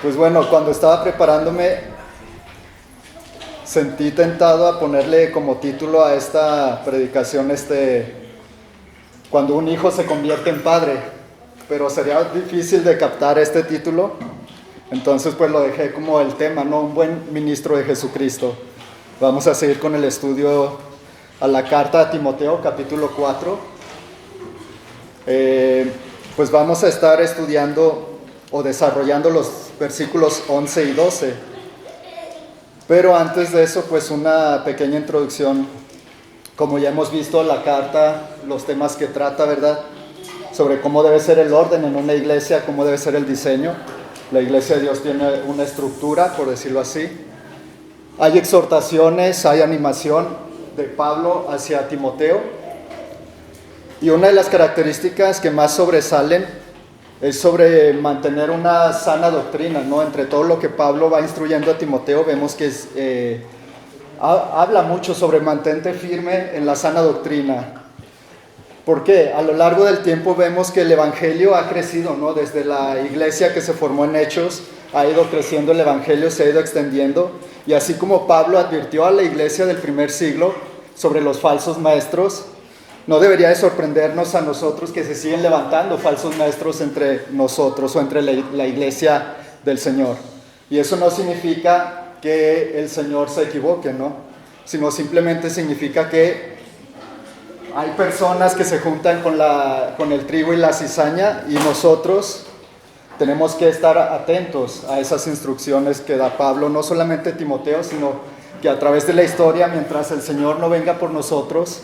Pues bueno, cuando estaba preparándome, sentí tentado a ponerle como título a esta predicación, cuando un hijo se convierte en padre, pero sería difícil de captar este título, entonces pues lo dejé como el tema, ¿no? Un buen ministro de Jesucristo. Vamos a seguir con el estudio a la carta a Timoteo, capítulo 4. Pues vamos a estar estudiando o desarrollando los versículos 11 y 12. Pero antes de eso, pues una pequeña introducción. Como ya hemos visto la carta, los temas que trata, ¿verdad? Sobre cómo debe ser el orden en una iglesia, cómo debe ser el diseño. La iglesia de Dios tiene una estructura, por decirlo así. Hay exhortaciones, hay animación de Pablo hacia Timoteo. Y una de las características que más sobresalen es sobre mantener una sana doctrina, ¿no? Entre todo lo que Pablo va instruyendo a Timoteo, vemos que habla mucho sobre mantente firme en la sana doctrina. ¿Por qué? A lo largo del tiempo vemos que el evangelio ha crecido, ¿no? Desde la iglesia que se formó en Hechos, ha ido creciendo el evangelio, se ha ido extendiendo. Y así como Pablo advirtió a la iglesia del primer siglo sobre los falsos maestros, no debería de sorprendernos a nosotros que se siguen levantando falsos maestros entre nosotros o entre la iglesia del Señor. Y eso no significa que el Señor se equivoque, ¿no? Sino simplemente significa que hay personas que se juntan con el trigo y la cizaña, y nosotros tenemos que estar atentos a esas instrucciones que da Pablo, no solamente Timoteo, sino que a través de la historia, mientras el Señor no venga por nosotros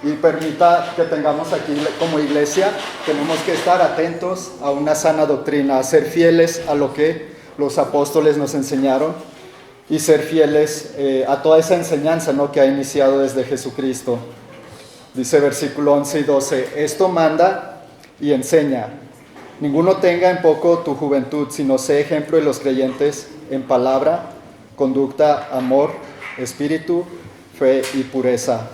y permita que tengamos aquí como iglesia, tenemos que estar atentos a una sana doctrina, a ser fieles a lo que los apóstoles nos enseñaron y ser fieles a toda esa enseñanza, ¿no? Que ha iniciado desde Jesucristo. Dice versículo 11 y 12, esto manda y enseña. Ninguno tenga en poco tu juventud, sino sé ejemplo de los creyentes en palabra, conducta, amor, espíritu, fe y pureza.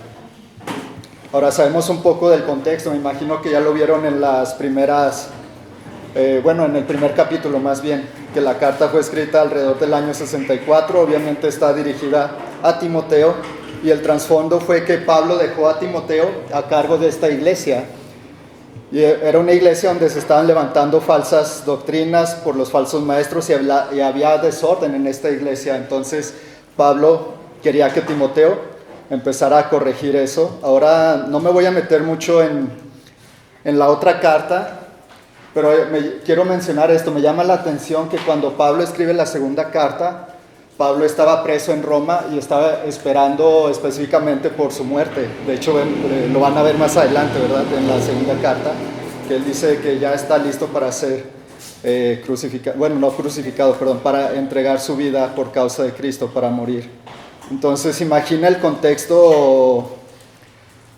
Ahora sabemos un poco del contexto, me imagino que ya lo vieron en las primeras, en el primer capítulo más bien, que la carta fue escrita alrededor del año 64, obviamente está dirigida a Timoteo, y el trasfondo fue que Pablo dejó a Timoteo a cargo de esta iglesia. Y era una iglesia donde se estaban levantando falsas doctrinas por los falsos maestros y había desorden en esta iglesia. Entonces Pablo quería que Timoteo empezara a corregir eso. Ahora no me voy a meter mucho en la otra carta, pero quiero mencionar esto. Me llama la atención que cuando Pablo escribe la segunda carta, Pablo estaba preso en Roma y estaba esperando específicamente por su muerte. De hecho, lo van a ver más adelante, ¿verdad? En la segunda carta, que él dice que ya está listo para ser para entregar su vida por causa de Cristo, para morir. Entonces, imagina el contexto.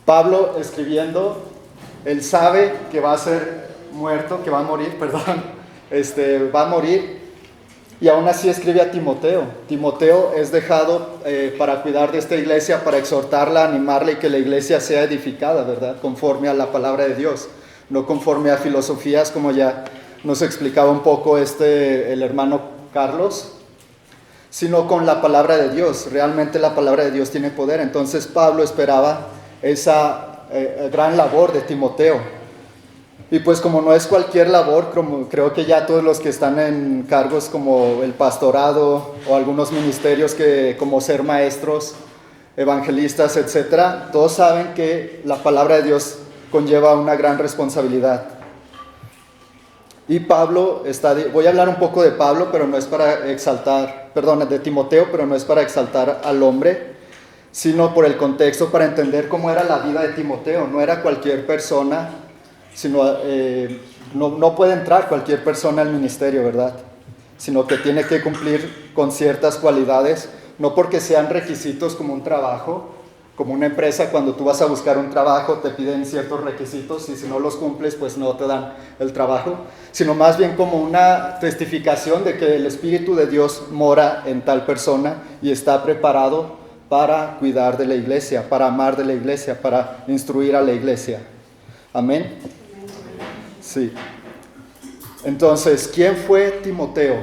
Pablo escribiendo, él sabe que va a ser muerto, que va a morir, va a morir. Y aún así escribe a Timoteo. Timoteo es dejado para cuidar de esta iglesia, para exhortarla, animarla y que la iglesia sea edificada, ¿verdad? Conforme a la palabra de Dios, no conforme a filosofías, como ya nos explicaba un poco el hermano Carlos, sino con la palabra de Dios. Realmente la palabra de Dios tiene poder. Entonces Pablo esperaba esa gran labor de Timoteo. Y pues como no es cualquier labor, creo que ya todos los que están en cargos como el pastorado o algunos ministerios como ser maestros, evangelistas, etcétera, todos saben que la palabra de Dios conlleva una gran responsabilidad. Y voy a hablar un poco de Pablo, pero no es para de Timoteo, pero no es para exaltar al hombre, sino por el contexto, para entender cómo era la vida de Timoteo. No era cualquier persona, sino no puede entrar cualquier persona al ministerio, ¿verdad? Sino que tiene que cumplir con ciertas cualidades, no porque sean requisitos como un trabajo, como una empresa. Cuando tú vas a buscar un trabajo te piden ciertos requisitos y si no los cumples pues no te dan el trabajo, sino más bien como una testificación de que el Espíritu de Dios mora en tal persona y está preparado para cuidar de la iglesia, para amar de la iglesia, para instruir a la iglesia. Amén. Sí. Entonces, ¿quién fue Timoteo?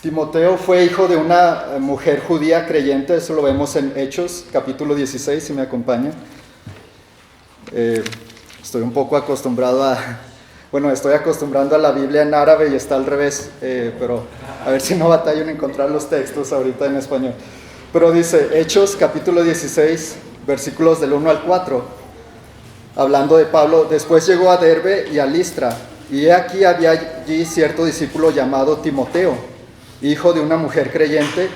Timoteo fue hijo de una mujer judía creyente, eso lo vemos en Hechos, capítulo 16, si me acompañan. Estoy un poco acostumbrado estoy acostumbrando a la Biblia en árabe y está al revés, pero a ver si no batallo en encontrar los textos ahorita en español. Pero dice, Hechos, capítulo 16, versículos del 1 al 4, hablando de Pablo: después llegó a Derbe y a Listra, y he aquí había allí cierto discípulo llamado Timoteo, hijo de una mujer creyente,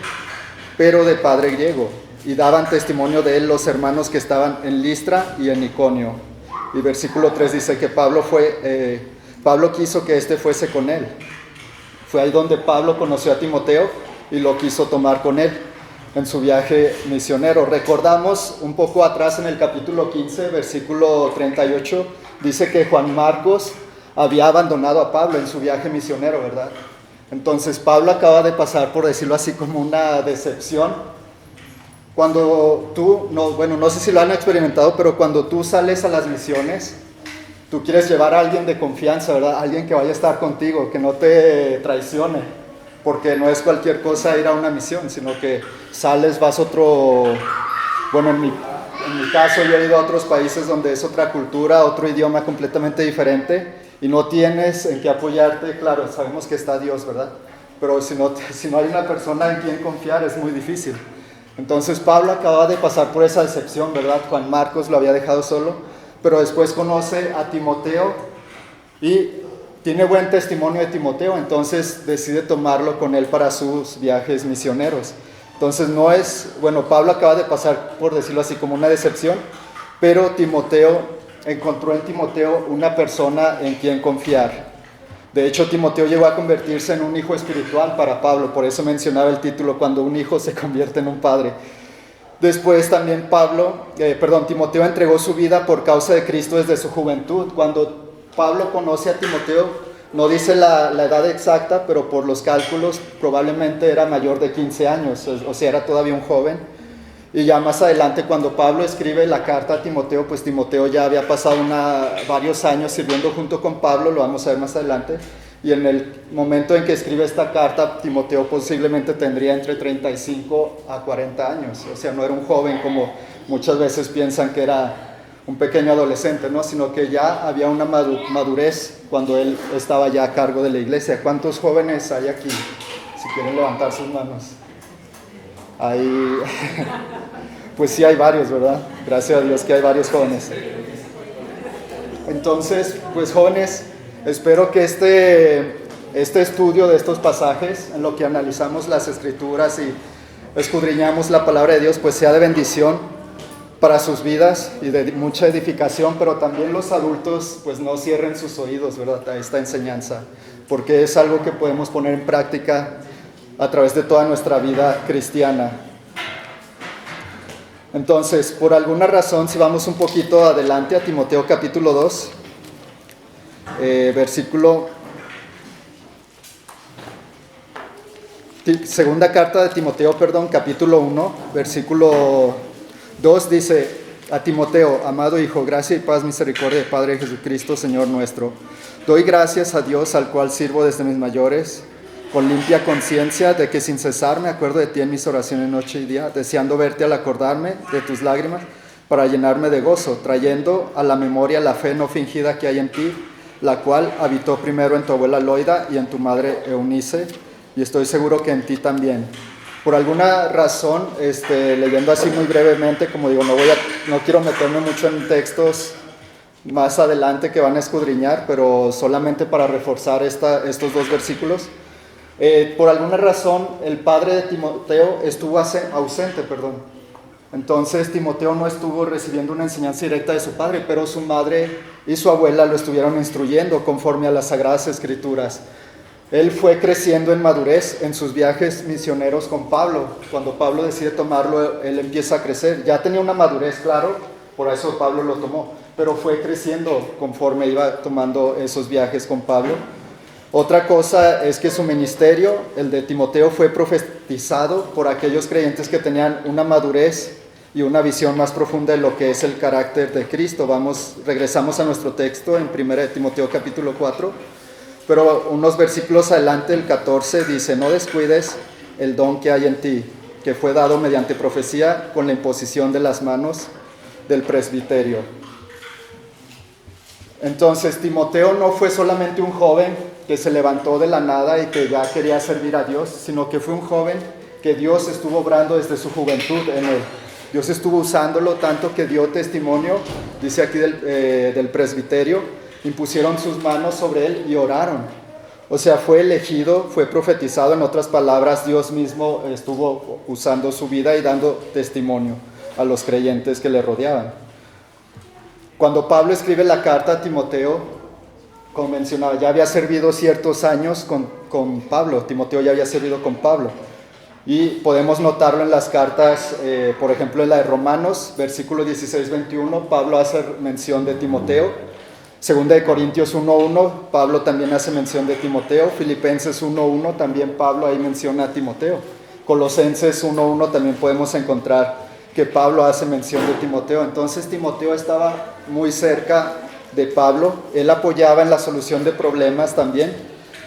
pero de padre griego, y daban testimonio de él los hermanos que estaban en Listra y en Iconio. Y versículo 3 dice que Pablo quiso que éste fuese con él. Fue ahí donde Pablo conoció a Timoteo y lo quiso tomar con él en su viaje misionero. Recordamos un poco atrás en el capítulo 15, versículo 38, dice que Juan Marcos había abandonado a Pablo en su viaje misionero, ¿verdad? Entonces Pablo acaba de pasar, por decirlo así, como una decepción. Cuando tú, no sé si lo han experimentado, pero cuando tú sales a las misiones, tú quieres llevar a alguien de confianza, ¿verdad? Alguien que vaya a estar contigo, que no te traicione, porque no es cualquier cosa ir a una misión, sino que sales, vas a otro, en mi caso yo he ido a otros países donde es otra cultura, otro idioma completamente diferente, y no tienes en qué apoyarte. Claro, sabemos que está Dios, ¿verdad? Pero si no hay una persona en quien confiar, es muy difícil. Entonces Pablo acaba de pasar por esa decepción, ¿verdad? Juan Marcos lo había dejado solo, pero después conoce a Timoteo y tiene buen testimonio de Timoteo, entonces decide tomarlo con él para sus viajes misioneros. Entonces Pablo acaba de pasar, por decirlo así, como una decepción, pero encontró en Timoteo una persona en quien confiar. De hecho, Timoteo llegó a convertirse en un hijo espiritual para Pablo, por eso mencionaba el título, cuando un hijo se convierte en un padre. Después también Timoteo entregó su vida por causa de Cristo desde su juventud. Cuando Pablo conoce a Timoteo, no dice la edad exacta, pero por los cálculos probablemente era mayor de 15 años, o sea, era todavía un joven. Y ya más adelante, cuando Pablo escribe la carta a Timoteo, pues Timoteo ya había pasado varios años sirviendo junto con Pablo, lo vamos a ver más adelante. Y en el momento en que escribe esta carta, Timoteo posiblemente tendría entre 35 a 40 años. O sea, no era un joven como muchas veces piensan que era un pequeño adolescente, ¿no? Sino que ya había una madurez cuando él estaba ya a cargo de la iglesia. ¿Cuántos jóvenes hay aquí? Si quieren levantar sus manos. Ahí, pues sí hay varios, ¿verdad? Gracias a Dios que hay varios jóvenes. Entonces, pues jóvenes, espero que este estudio de estos pasajes, en lo que analizamos las escrituras y escudriñamos la palabra de Dios, pues sea de bendición para sus vidas y de mucha edificación, pero también los adultos pues no cierren sus oídos, ¿verdad?, a esta enseñanza, porque es algo que podemos poner en práctica a través de toda nuestra vida cristiana. Entonces, por alguna razón, si vamos un poquito adelante a Timoteo capítulo 2, segunda carta de Timoteo, capítulo 1, versículo 2 dice: a Timoteo, amado hijo, gracia y paz, misericordia del Padre Jesucristo, Señor nuestro. Doy gracias a Dios, al cual sirvo desde mis mayores, con limpia conciencia, de que sin cesar me acuerdo de ti en mis oraciones noche y día, deseando verte al acordarme de tus lágrimas, para llenarme de gozo, trayendo a la memoria la fe no fingida que hay en ti, la cual habitó primero en tu abuela Loida y en tu madre Eunice, y estoy seguro que en ti también. Por alguna razón, leyendo así muy brevemente, como digo, no quiero meterme mucho en textos más adelante que van a escudriñar, pero solamente para reforzar estos dos versículos. Por alguna razón, el padre de Timoteo estuvo ausente. Entonces Timoteo no estuvo recibiendo una enseñanza directa de su padre, pero su madre y su abuela lo estuvieron instruyendo conforme a las Sagradas Escrituras. Él fue creciendo en madurez en sus viajes misioneros con Pablo. Cuando Pablo decide tomarlo, él empieza a crecer. Ya tenía una madurez, claro, por eso Pablo lo tomó, pero fue creciendo conforme iba tomando esos viajes con Pablo. Otra cosa es que su ministerio, el de Timoteo, fue profetizado por aquellos creyentes que tenían una madurez y una visión más profunda de lo que es el carácter de Cristo. Regresamos a nuestro texto en 1 Timoteo capítulo 4. Pero unos versículos adelante, el 14, dice: no descuides el don que hay en ti, que fue dado mediante profecía con la imposición de las manos del presbiterio. Entonces, Timoteo no fue solamente un joven que se levantó de la nada y que ya quería servir a Dios, sino que fue un joven que Dios estuvo obrando desde su juventud en él. Dios estuvo usándolo tanto que dio testimonio, dice aquí del presbiterio, impusieron sus manos sobre él y oraron. O sea, fue elegido, fue profetizado, en otras palabras, Dios mismo estuvo usando su vida y dando testimonio a los creyentes que le rodeaban. Cuando Pablo escribe la carta a Timoteo, como mencionaba, ya había servido ciertos años con Pablo. Timoteo ya había servido con Pablo. Y podemos notarlo en las cartas, por ejemplo, en la de Romanos, versículo 16-21, Pablo hace mención de Timoteo. Segunda de Corintios 1:1, Pablo también hace mención de Timoteo. Filipenses 1:1, también Pablo ahí menciona a Timoteo. Colosenses 1:1 también podemos encontrar que Pablo hace mención de Timoteo. Entonces Timoteo estaba muy cerca de Pablo. Él apoyaba en la solución de problemas también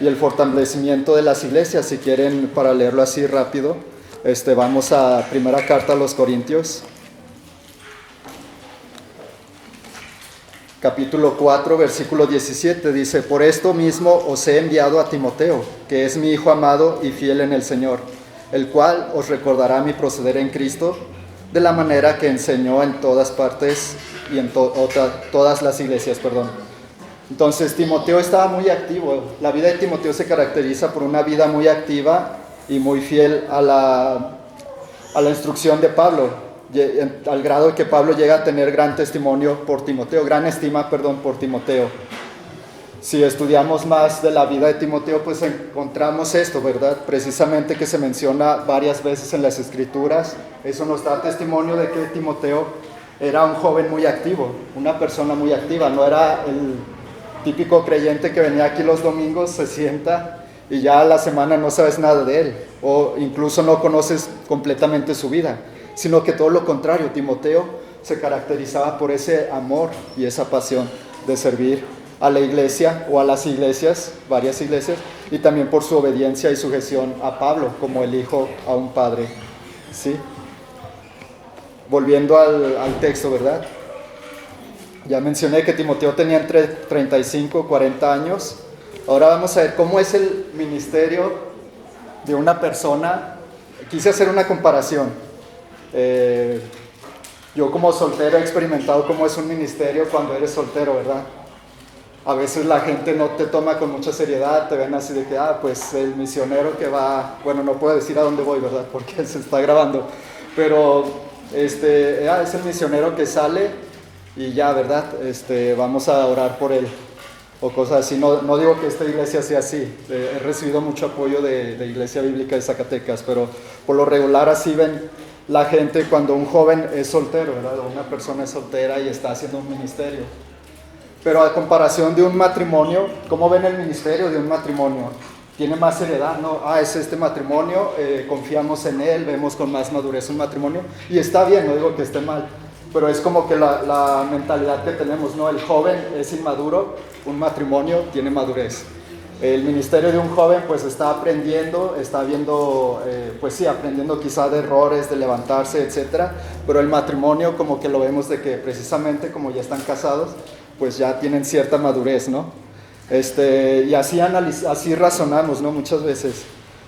y el fortalecimiento de las iglesias. Si quieren, para leerlo así rápido, vamos a primera carta a los Corintios, capítulo 4, versículo 17, dice: por esto mismo os he enviado a Timoteo, que es mi hijo amado y fiel en el Señor, el cual os recordará mi proceder en Cristo, de la manera que enseñó en todas partes y en todas las iglesias, Entonces Timoteo estaba muy activo. La vida de Timoteo se caracteriza por una vida muy activa y muy fiel a la instrucción de Pablo, al grado de que Pablo llega a tener gran testimonio por Timoteo, gran estima, por Timoteo. Si estudiamos más de la vida de Timoteo, pues encontramos esto, ¿verdad? Precisamente que se menciona varias veces en las Escrituras. Eso nos da testimonio de que Timoteo era un joven muy activo, una persona muy activa. No era el típico creyente que venía aquí los domingos, se sienta y ya a la semana no sabes nada de él, o incluso no conoces completamente su vida, sino que todo lo contrario. Timoteo se caracterizaba por ese amor y esa pasión de servir a la iglesia o a las iglesias, varias iglesias, y también por su obediencia y sujeción a Pablo como el hijo a un padre. ¿Sí? Volviendo al texto, ¿verdad? Ya mencioné que Timoteo tenía entre 35 y 40 años. Ahora vamos a ver cómo es el ministerio de una persona. Quise hacer una comparación. Yo como soltero he experimentado cómo es un ministerio cuando eres soltero, ¿verdad? A veces la gente no te toma con mucha seriedad, te ven así de que, pues el misionero que va, bueno, no puedo decir a dónde voy, ¿verdad? Porque se está grabando, pero es el misionero que sale y ya, ¿verdad? Vamos a orar por él, o cosas así. No digo que esta iglesia sea así, he recibido mucho apoyo de Iglesia Bíblica de Zacatecas, pero por lo regular así ven la gente cuando un joven es soltero, ¿verdad? O una persona es soltera y está haciendo un ministerio. Pero a comparación de un matrimonio, ¿cómo ven el ministerio de un matrimonio? Tiene más seriedad, ¿no? Es este matrimonio, confiamos en él, vemos con más madurez un matrimonio, y está bien, no digo que esté mal, pero es como que la mentalidad que tenemos, ¿no? El joven es inmaduro, un matrimonio tiene madurez. El ministerio de un joven pues está aprendiendo, está viendo, aprendiendo quizá de errores, de levantarse, etc. Pero el matrimonio como que lo vemos de que precisamente como ya están casados, pues ya tienen cierta madurez, ¿no? Y así razonamos, ¿no? Muchas veces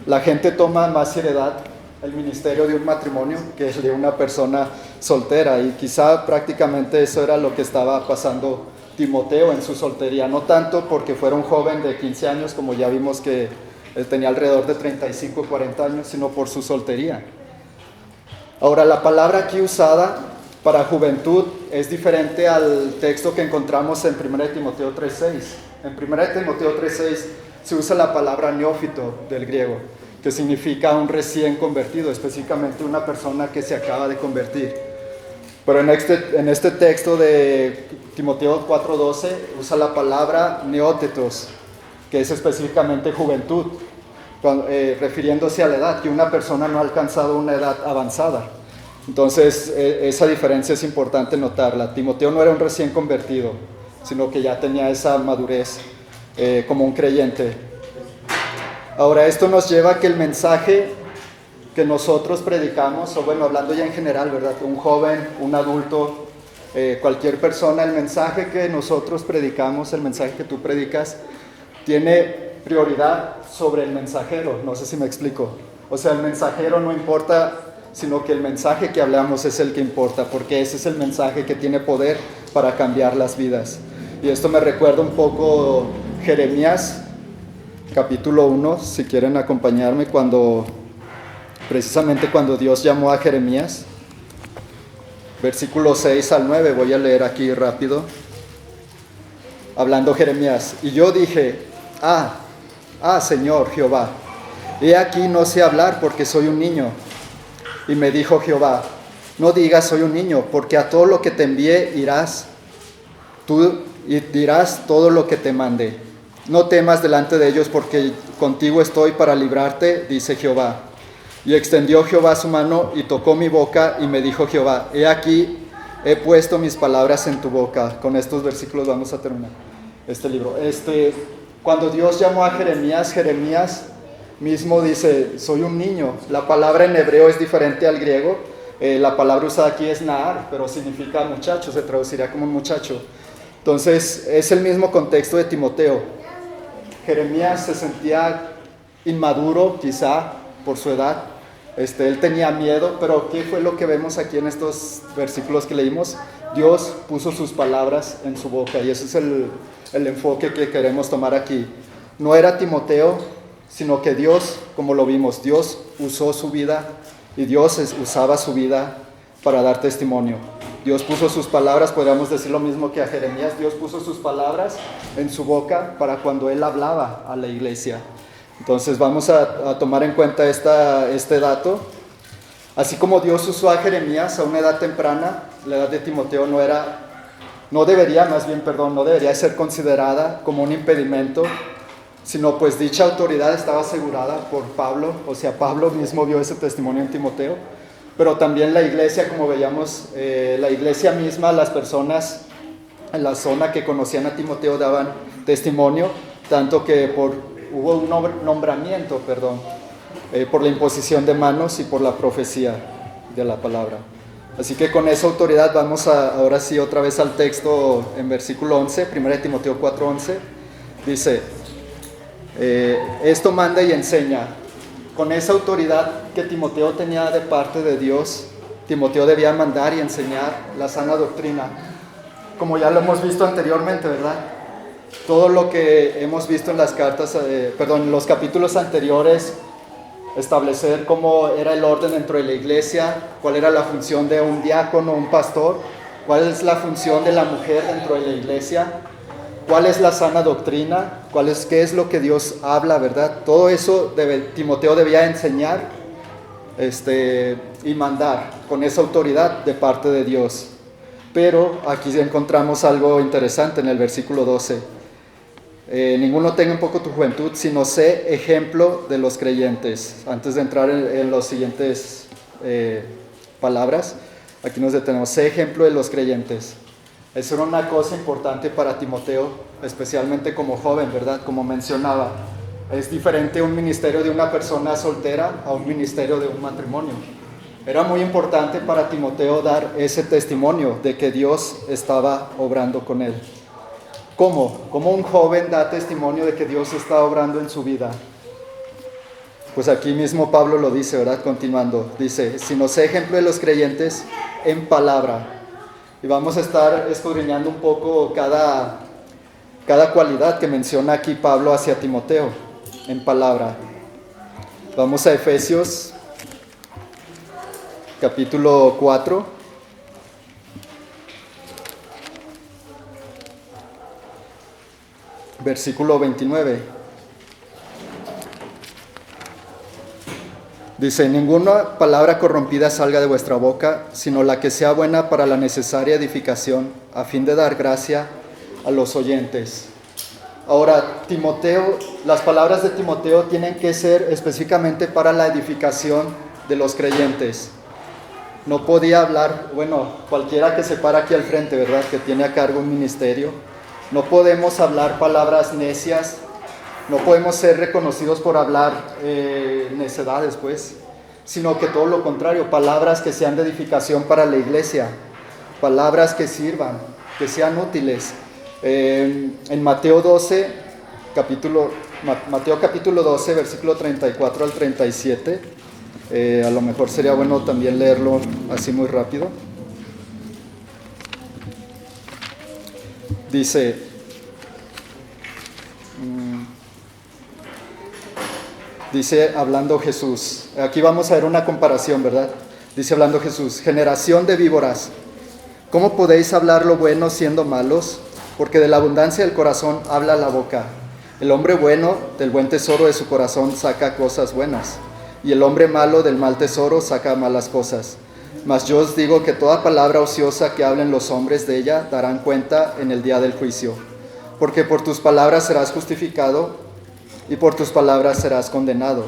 la gente toma más seriedad el ministerio de un matrimonio que el de una persona soltera, y quizá prácticamente eso era lo que estaba pasando Timoteo en su soltería, no tanto porque fuera un joven de 15 años, como ya vimos que él tenía alrededor de 35 o 40 años, sino por su soltería. Ahora, la palabra aquí usada para juventud es diferente al texto que encontramos en 1 Timoteo 3:6. En 1 Timoteo 3:6 se usa la palabra neófito del griego, que significa un recién convertido, específicamente una persona que se acaba de convertir. Pero en este texto de Timoteo 4:12 usa la palabra neótetos, que es específicamente juventud, refiriéndose a la edad, que una persona no ha alcanzado una edad avanzada. Entonces, esa diferencia es importante notarla. Timoteo no era un recién convertido, sino que ya tenía esa madurez. como un creyente. Ahora, esto nos lleva a que el mensaje que nosotros predicamos, o bueno, hablando ya en general, ¿verdad? Un joven, un adulto, cualquier persona, el mensaje que nosotros predicamos, el mensaje que tú predicas, tiene prioridad sobre el mensajero. No sé si me explico. O sea, el mensajero no importa, sino que el mensaje que hablamos es el que importa, porque ese es el mensaje que tiene poder para cambiar las vidas. Y esto me recuerda un poco Jeremías, capítulo 1, si quieren acompañarme, precisamente cuando Dios llamó a Jeremías, versículos 6 al 9, voy a leer aquí rápido, hablando Jeremías. Y yo dije, Señor Jehová, he aquí no sé hablar porque soy un niño. Y me dijo Jehová, no digas soy un niño, porque a todo lo que te envié irás, tú y dirás todo lo que te mandé. No temas delante de ellos, porque contigo estoy para librarte, dice Jehová. Y extendió Jehová su mano y tocó mi boca, y me dijo Jehová, he aquí, he puesto mis palabras en tu boca. Con estos versículos vamos a terminar este libro. Cuando Dios llamó a Jeremías, Jeremías mismo dice, soy un niño. La palabra en hebreo es diferente al griego. La palabra usada aquí es naar, pero significa muchacho, se traduciría como un muchacho. Entonces, es el mismo contexto de Timoteo. Jeremías se sentía inmaduro, quizá, por su edad. Él tenía miedo, pero ¿qué fue lo que vemos aquí en estos versículos que leímos? Dios puso sus palabras en su boca, y ese es el enfoque que queremos tomar aquí. No era Timoteo, sino que Dios, como lo vimos, Dios usó su vida, y Dios usaba su vida para dar testimonio. Dios puso sus palabras, podríamos decir lo mismo que a Jeremías, Dios puso sus palabras en su boca para cuando él hablaba a la iglesia. Entonces vamos a tomar en cuenta este dato. Así como Dios usó a Jeremías a una edad temprana, la edad de Timoteo no debería ser considerada como un impedimento, sino pues dicha autoridad estaba asegurada por Pablo. O sea, Pablo mismo vio ese testimonio en Timoteo, pero también la iglesia, como veíamos, la iglesia misma, las personas en la zona que conocían a Timoteo daban testimonio, tanto que hubo un nombramiento, por la imposición de manos y por la profecía de la palabra. Así que con esa autoridad vamos ahora sí otra vez al texto en versículo 11, 1 Timoteo 4:11, dice, esto manda y enseña. Con esa autoridad que Timoteo tenía de parte de Dios, Timoteo debía mandar y enseñar la sana doctrina. Como ya lo hemos visto anteriormente, ¿verdad? Todo lo que hemos visto en en los capítulos anteriores, establecer cómo era el orden dentro de la iglesia, cuál era la función de un diácono, un pastor, cuál es la función de la mujer dentro de la iglesia, cuál es la sana doctrina, qué es lo que Dios habla, ¿verdad? Todo eso Timoteo debía enseñar y mandar con esa autoridad de parte de Dios. Pero aquí encontramos algo interesante en el versículo 12. Ninguno tenga en poco tu juventud, sino sé ejemplo de los creyentes. Antes de entrar en las siguientes palabras, aquí nos detenemos. Sé ejemplo de los creyentes. Eso era una cosa importante para Timoteo, especialmente como joven, ¿verdad? Como mencionaba, es diferente un ministerio de una persona soltera a un ministerio de un matrimonio. Era muy importante para Timoteo dar ese testimonio de que Dios estaba obrando con él. ¿Cómo? ¿Cómo un joven da testimonio de que Dios está obrando en su vida? Pues aquí mismo Pablo lo dice, ¿verdad? Continuando, dice, sino sé ejemplo de los creyentes en palabra. Y vamos a estar escudriñando un poco cada cualidad que menciona aquí Pablo hacia Timoteo en palabra. Vamos a Efesios capítulo 4. Versículo 29. Dice, ninguna palabra corrompida salga de vuestra boca, sino la que sea buena para la necesaria edificación, a fin de dar gracia a los oyentes. Ahora, las palabras de Timoteo tienen que ser específicamente para la edificación de los creyentes. No podía hablar, cualquiera que se para aquí al frente, ¿verdad? Que tiene a cargo un ministerio, No podemos hablar palabras necias, no podemos ser reconocidos por hablar necedades, pues, sino que todo lo contrario, palabras que sean de edificación para la iglesia, palabras que sirvan, que sean útiles. En Mateo 12, Mateo capítulo 12, versículo 34 al 37, a lo mejor sería bueno también leerlo así muy rápido. Dice hablando Jesús, aquí vamos a ver una comparación, ¿verdad? Dice hablando Jesús: generación de víboras, ¿cómo podéis hablar lo bueno siendo malos? Porque de la abundancia del corazón habla la boca. El hombre bueno del buen tesoro de su corazón saca cosas buenas, y el hombre malo del mal tesoro saca malas cosas. Mas yo os digo que toda palabra ociosa que hablen los hombres de ella darán cuenta en el día del juicio. Porque por tus palabras serás justificado y por tus palabras serás condenado.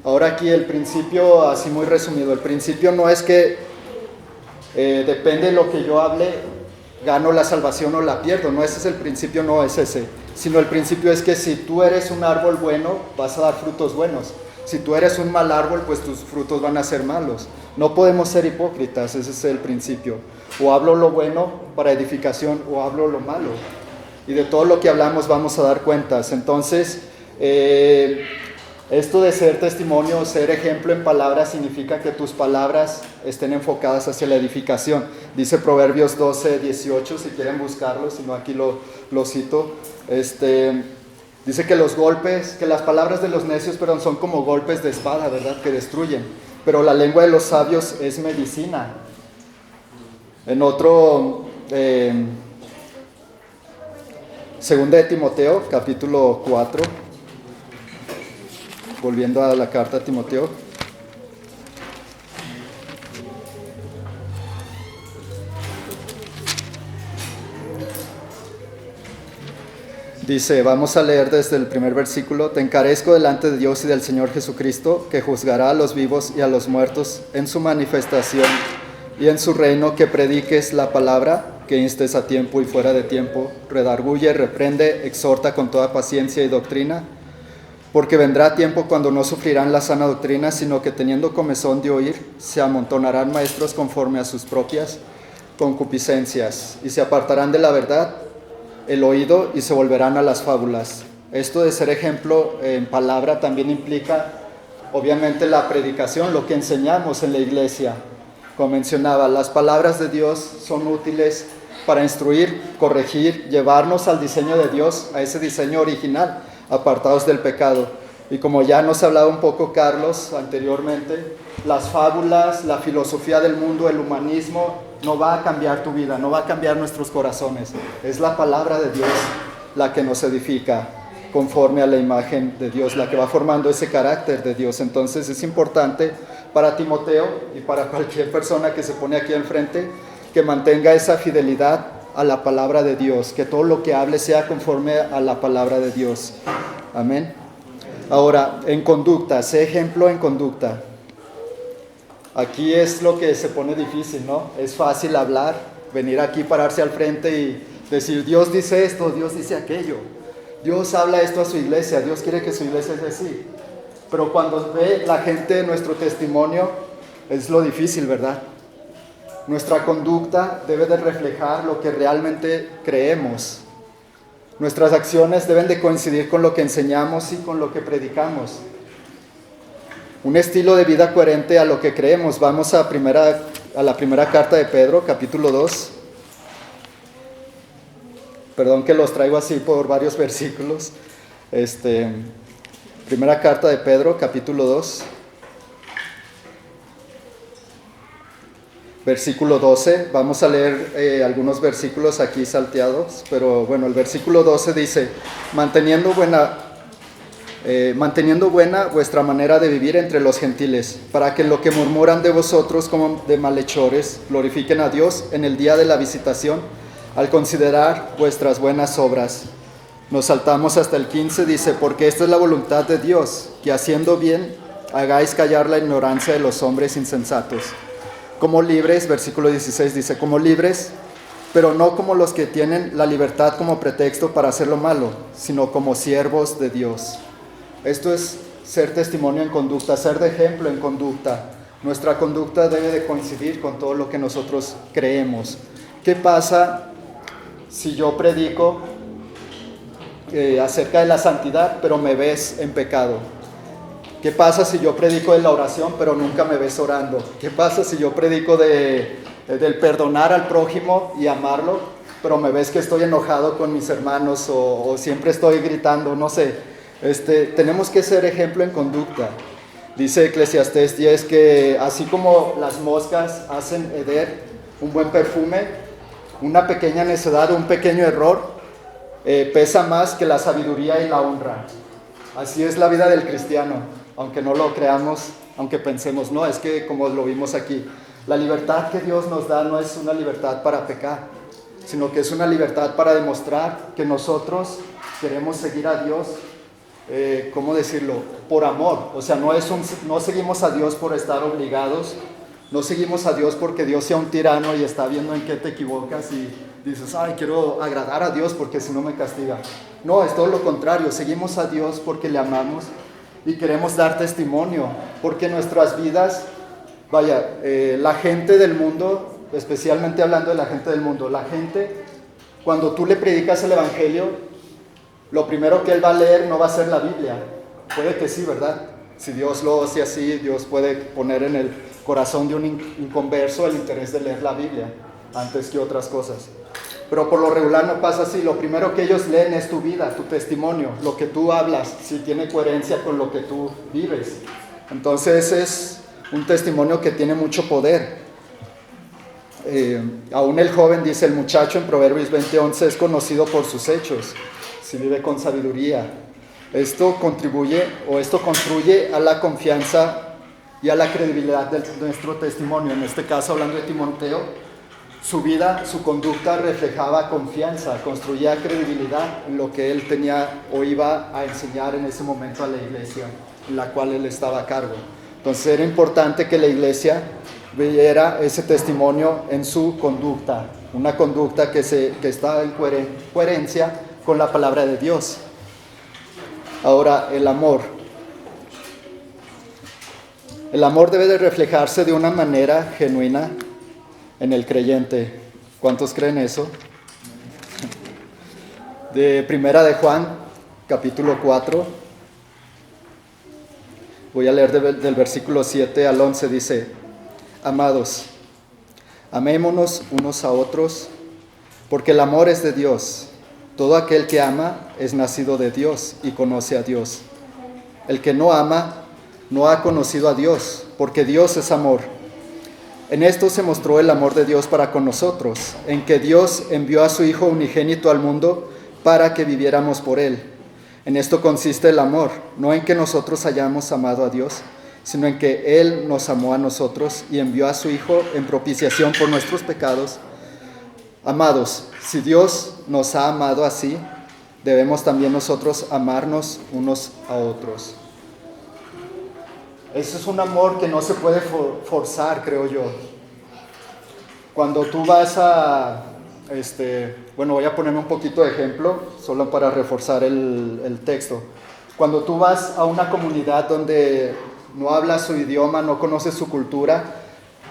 Ahora aquí el principio, así muy resumido, el principio no es que depende de lo que yo hable, gano la salvación o la pierdo. No, ese es el principio, no es ese. Sino el principio es que si tú eres un árbol bueno, vas a dar frutos buenos. Si tú eres un mal árbol, pues tus frutos van a ser malos. No podemos ser hipócritas, ese es el principio. O hablo lo bueno para edificación o hablo lo malo. Y de todo lo que hablamos vamos a dar cuentas. Entonces, esto de ser testimonio, ser ejemplo en palabras, significa que tus palabras estén enfocadas hacia la edificación. Dice Proverbios 12, 18, si quieren buscarlo, si no aquí lo cito. Dice que los golpes, que las palabras de los necios, son como golpes de espada, ¿verdad? Que destruyen. Pero la lengua de los sabios es medicina. En otro... Segunda de Timoteo, capítulo 4, volviendo a la carta a Timoteo. Dice, vamos a leer desde el primer versículo: te encarezco delante de Dios y del Señor Jesucristo, que juzgará a los vivos y a los muertos en su manifestación y en su reino, que prediques la palabra, que instes a tiempo y fuera de tiempo, redarguye, reprende, exhorta con toda paciencia y doctrina, porque vendrá tiempo cuando no sufrirán la sana doctrina, sino que teniendo comezón de oír, se amontonarán maestros conforme a sus propias concupiscencias, y se apartarán de la verdad el oído y se volverán a las fábulas. Esto de ser ejemplo en palabra también implica, obviamente, la predicación, lo que enseñamos en la iglesia. Como mencionaba, las palabras de Dios son útiles para instruir, corregir, llevarnos al diseño de Dios, a ese diseño original, apartados del pecado. Y como ya nos ha hablado un poco Carlos anteriormente, las fábulas, la filosofía del mundo, el humanismo, no va a cambiar tu vida, no va a cambiar nuestros corazones. Es la palabra de Dios la que nos edifica conforme a la imagen de Dios, la que va formando ese carácter de Dios. Entonces es importante para Timoteo y para cualquier persona que se pone aquí enfrente, que mantenga esa fidelidad a la palabra de Dios, que todo lo que hable sea conforme a la palabra de Dios. Amén. Ahora, en conducta, sé ejemplo en conducta. Aquí es lo que se pone difícil, ¿no? Es fácil hablar, venir aquí, pararse al frente y decir, Dios dice esto, Dios dice aquello. Dios habla esto a su iglesia, Dios quiere que su iglesia sea así. Pero cuando ve la gente nuestro testimonio, es lo difícil, ¿verdad? Nuestra conducta debe de reflejar lo que realmente creemos. Nuestras acciones deben de coincidir con lo que enseñamos y con lo que predicamos. Un estilo de vida coherente a lo que creemos. Vamos a la primera carta de Pedro, capítulo 2. Perdón que los traigo así por varios versículos. Primera carta de Pedro, capítulo 2. Versículo 12, vamos a leer algunos versículos aquí salteados, pero bueno, el versículo 12 dice, manteniendo buena vuestra manera de vivir entre los gentiles, para que lo que murmuran de vosotros como de malhechores, glorifiquen a Dios en el día de la visitación, al considerar vuestras buenas obras. Nos saltamos hasta el 15, dice, porque esta es la voluntad de Dios, que haciendo bien hagáis callar la ignorancia de los hombres insensatos. Como libres, versículo 16 dice, como libres, pero no como los que tienen la libertad como pretexto para hacer lo malo, sino como siervos de Dios. Esto es ser testimonio en conducta, ser de ejemplo en conducta. Nuestra conducta debe de coincidir con todo lo que nosotros creemos. ¿Qué pasa si yo predico acerca de la santidad, pero me ves en pecado? ¿Qué pasa si yo predico de la oración, pero nunca me ves orando? ¿Qué pasa si yo predico del perdonar al prójimo y amarlo, pero me ves que estoy enojado con mis hermanos o siempre estoy gritando? No sé. Tenemos que ser ejemplo en conducta. Dice Eclesiastés 10 que así como las moscas hacen heder un buen perfume, una pequeña necedad o un pequeño error pesa más que la sabiduría y la honra. Así es la vida del cristiano, aunque no lo creamos, aunque pensemos, no, es que como lo vimos aquí, la libertad que Dios nos da no es una libertad para pecar, sino que es una libertad para demostrar que nosotros queremos seguir a Dios, ¿cómo decirlo? Por amor. O sea, no seguimos a Dios por estar obligados, no seguimos a Dios porque Dios sea un tirano y está viendo en qué te equivocas y dices, ay, quiero agradar a Dios porque si no me castiga. No, es todo lo contrario, seguimos a Dios porque le amamos y queremos dar testimonio, porque nuestras vidas, la gente del mundo, especialmente hablando de la gente del mundo, la gente, cuando tú le predicas el Evangelio, lo primero que él va a leer no va a ser la Biblia. Puede que sí, ¿verdad? Si Dios lo hace así, Dios puede poner en el corazón de un inconverso el interés de leer la Biblia antes que otras cosas. Pero por lo regular no pasa así. Lo primero que ellos leen es tu vida, tu testimonio, lo que tú hablas, si tiene coherencia con lo que tú vives. Entonces es un testimonio que tiene mucho poder. Aún el joven, dice el muchacho en Proverbios 20:11, es conocido por sus hechos, si vive con sabiduría. Esto construye a la confianza y a la credibilidad de nuestro testimonio. En este caso, hablando de Timoteo, su vida, su conducta reflejaba confianza, construía credibilidad en lo que él tenía o iba a enseñar en ese momento a la iglesia en la cual él estaba a cargo. Entonces era importante que la iglesia viera ese testimonio en su conducta, una conducta que está en coherencia con la palabra de Dios. Ahora, el amor. El amor debe de reflejarse de una manera genuina en el creyente. ¿Cuántos creen eso? De Primera de Juan, capítulo 4. Voy a leer del versículo 7 al 11. Dice: Amados, amémonos unos a otros, porque el amor es de Dios. Todo aquel que ama es nacido de Dios y conoce a Dios. El que no ama no ha conocido a Dios, porque Dios es amor. En esto se mostró el amor de Dios para con nosotros, en que Dios envió a su Hijo unigénito al mundo para que viviéramos por Él. En esto consiste el amor, no en que nosotros hayamos amado a Dios, sino en que Él nos amó a nosotros y envió a su Hijo en propiciación por nuestros pecados. Amados, si Dios nos ha amado así, debemos también nosotros amarnos unos a otros. Ese es un amor que no se puede forzar, creo yo. Cuando tú vas voy a ponerme un poquito de ejemplo, solo para reforzar el texto. Cuando tú vas a una comunidad donde no hablas su idioma, no conoces su cultura,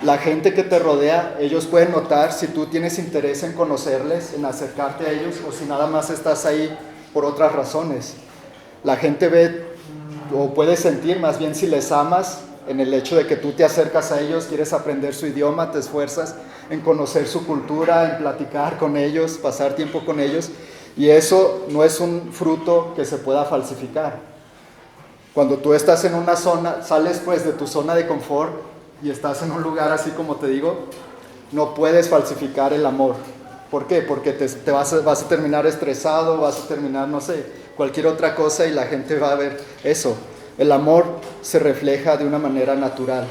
la gente que te rodea, ellos pueden notar si tú tienes interés en conocerles, en acercarte a ellos, o si nada más estás ahí por otras razones. La gente ve o puede sentir más bien si les amas en el hecho de que tú te acercas a ellos, quieres aprender su idioma, te esfuerzas en conocer su cultura, en platicar con ellos, pasar tiempo con ellos, y eso no es un fruto que se pueda falsificar. Cuando tú estás en una zona, sales pues de tu zona de confort y estás en un lugar así como te digo, no puedes falsificar el amor. ¿Por qué? Porque te vas a terminar estresado, vas a terminar, no sé, cualquier otra cosa y la gente va a ver eso. El amor se refleja de una manera natural,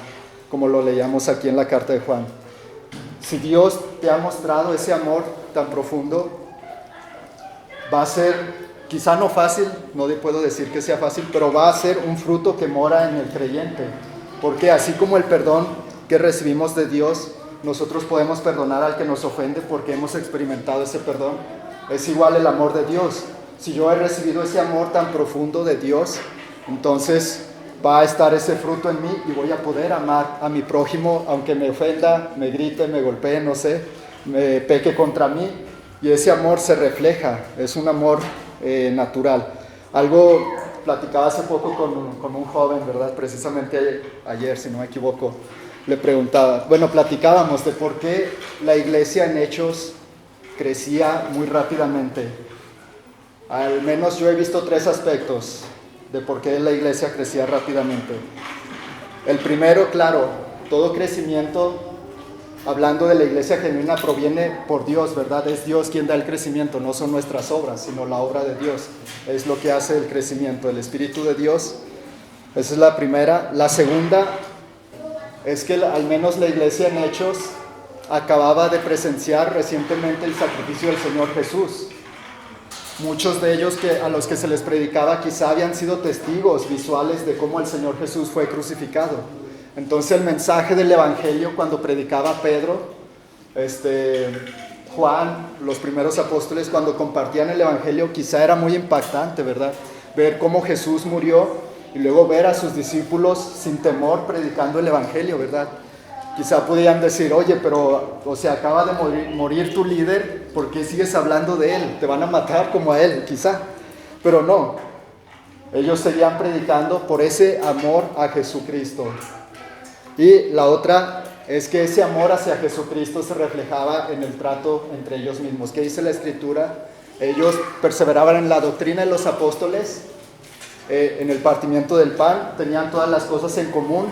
como lo leíamos aquí en la carta de Juan. Si Dios te ha mostrado ese amor tan profundo, va a ser, quizá no fácil, no puedo decir que sea fácil, pero va a ser un fruto que mora en el creyente. Porque así como el perdón que recibimos de Dios nosotros podemos perdonar al que nos ofende porque hemos experimentado ese perdón. Es igual el amor de Dios. Si yo he recibido ese amor tan profundo de Dios, entonces va a estar ese fruto en mí y voy a poder amar a mi prójimo, aunque me ofenda, me grite, me golpee, no sé, me peque contra mí. Y ese amor se refleja, es un amor natural. Algo platicaba hace poco con un joven, ¿verdad? Precisamente ayer, si no me equivoco, le preguntaba, bueno, platicábamos de por qué la iglesia en Hechos crecía muy rápidamente. Al menos yo he visto 3 aspectos de por qué la iglesia crecía rápidamente. El primero, claro, todo crecimiento, hablando de la iglesia genuina, proviene por Dios, ¿verdad? Es Dios quien da el crecimiento, no son nuestras obras, sino la obra de Dios. Es lo que hace el crecimiento, el Espíritu de Dios. Esa es la primera. La segunda es que al menos la iglesia en Hechos acababa de presenciar recientemente el sacrificio del Señor Jesús. Muchos de ellos a los que se les predicaba quizá habían sido testigos visuales de cómo el Señor Jesús fue crucificado. Entonces el mensaje del Evangelio, cuando predicaba Pedro, Juan, los primeros apóstoles, cuando compartían el Evangelio, quizá era muy impactante, ¿verdad? Ver cómo Jesús murió y luego ver a sus discípulos sin temor predicando el Evangelio, ¿verdad? Quizá podían decir, oye, pero, acaba de morir tu líder, ¿por qué sigues hablando de él? Te van a matar como a él, quizá. Pero no, ellos seguían predicando por ese amor a Jesucristo. Y la otra es que ese amor hacia Jesucristo se reflejaba en el trato entre ellos mismos. ¿Qué dice la Escritura? Ellos perseveraban en la doctrina de los apóstoles, en el partimiento del pan, tenían todas las cosas en común.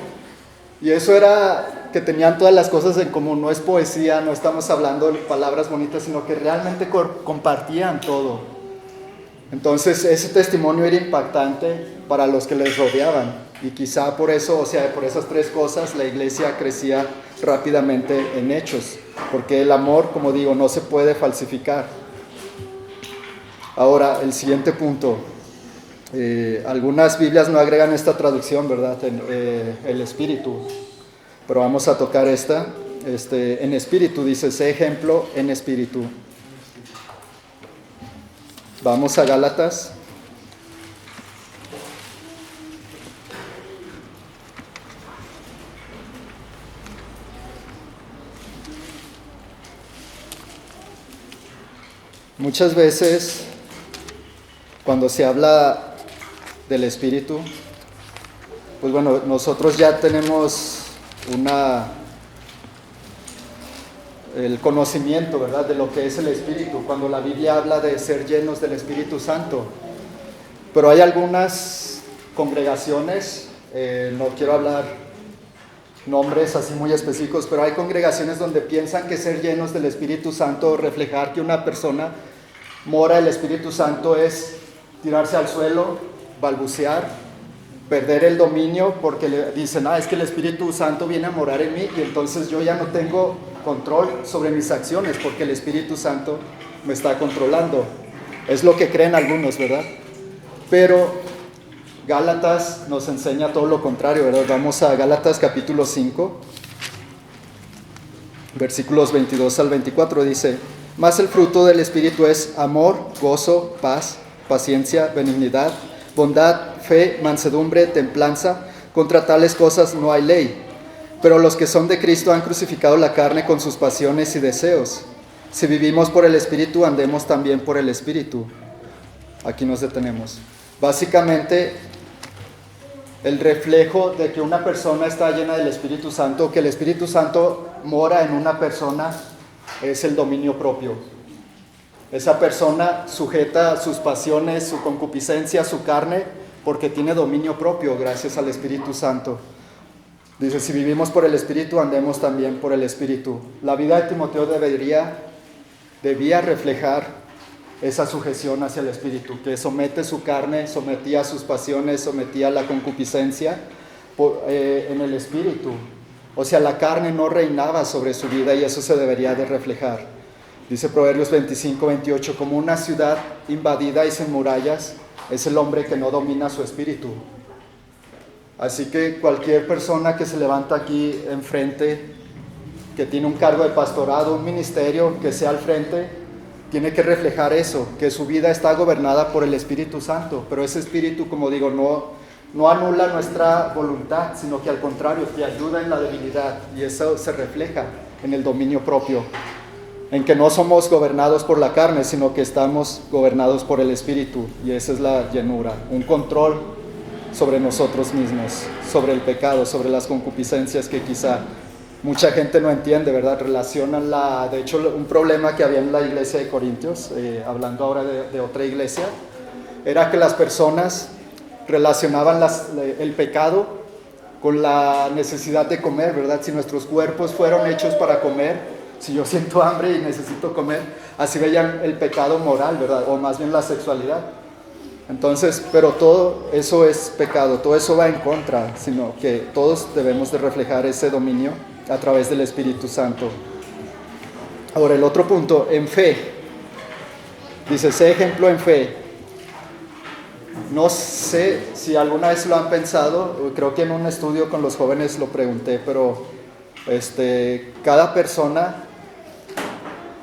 Y eso era que tenían todas las cosas en común, no es poesía, no estamos hablando de palabras bonitas, sino que realmente compartían todo. Entonces ese testimonio era impactante para los que les rodeaban y quizá por eso, por esas 3 cosas la iglesia crecía rápidamente en Hechos, porque el amor, como digo, no se puede falsificar. Ahora, el siguiente punto. Algunas Biblias no agregan esta traducción, ¿verdad? El espíritu, pero vamos a tocar esta. En espíritu dice, sé ejemplo en espíritu. Vamos a Gálatas. Muchas veces, cuando se habla del Espíritu, pues bueno, nosotros ya tenemos el conocimiento, ¿verdad?, de lo que es el Espíritu, cuando la Biblia habla de ser llenos del Espíritu Santo. Pero hay algunas congregaciones, no quiero hablar nombres así muy específicos, pero hay congregaciones donde piensan que ser llenos del Espíritu Santo, reflejar que una persona mora el Espíritu Santo, es tirarse al suelo, balbucear, perder el dominio, porque le dicen, es que el Espíritu Santo viene a morar en mí y entonces yo ya no tengo control sobre mis acciones porque el Espíritu Santo me está controlando. Es lo que creen algunos, ¿verdad? Pero Gálatas nos enseña todo lo contrario, ¿verdad? Vamos a Gálatas capítulo 5, versículos 22 al 24, dice, mas el fruto del Espíritu es amor, gozo, paz, paciencia, benignidad, bondad, fe, mansedumbre, templanza. Contra tales cosas no hay ley. Pero los que son de Cristo han crucificado la carne con sus pasiones y deseos. Si vivimos por el Espíritu, andemos también por el Espíritu. Aquí nos detenemos. Básicamente, el reflejo de que una persona está llena del Espíritu Santo, que el Espíritu Santo mora en una persona, es el dominio propio. Esa persona sujeta sus pasiones, su concupiscencia, su carne, porque tiene dominio propio gracias al Espíritu Santo. Dice, si vivimos por el Espíritu, andemos también por el Espíritu. La vida de Timoteo debía reflejar esa sujeción hacia el Espíritu, que somete su carne, sometía sus pasiones, sometía la concupiscencia en el Espíritu. La carne no reinaba sobre su vida y eso se debería de reflejar. Dice Proverbios 25-28, como una ciudad invadida y sin murallas, es el hombre que no domina su espíritu. Así que cualquier persona que se levanta aquí enfrente que tiene un cargo de pastorado, un ministerio, que sea al frente, tiene que reflejar eso, que su vida está gobernada por el Espíritu Santo, pero ese Espíritu, como digo, no anula nuestra voluntad, sino que al contrario, te ayuda en la debilidad, y eso se refleja en el dominio propio, en que no somos gobernados por la carne, sino que estamos gobernados por el Espíritu, y esa es la llenura, un control sobre nosotros mismos, sobre el pecado, sobre las concupiscencias que quizá mucha gente no entiende, ¿verdad? Relacionan de hecho, un problema que había en la iglesia de Corintios, hablando ahora de otra iglesia, era que las personas relacionaban el pecado con la necesidad de comer, ¿verdad? Si nuestros cuerpos fueron hechos para comer, si yo siento hambre y necesito comer, así veían el pecado moral, ¿verdad? O más bien la sexualidad. Entonces, pero todo eso es pecado, todo eso va en contra, sino que todos debemos de reflejar ese dominio a través del Espíritu Santo. Ahora, el otro punto, en fe. Dice, sé ejemplo en fe. No sé si alguna vez lo han pensado, creo que en un estudio con los jóvenes lo pregunté, pero cada persona,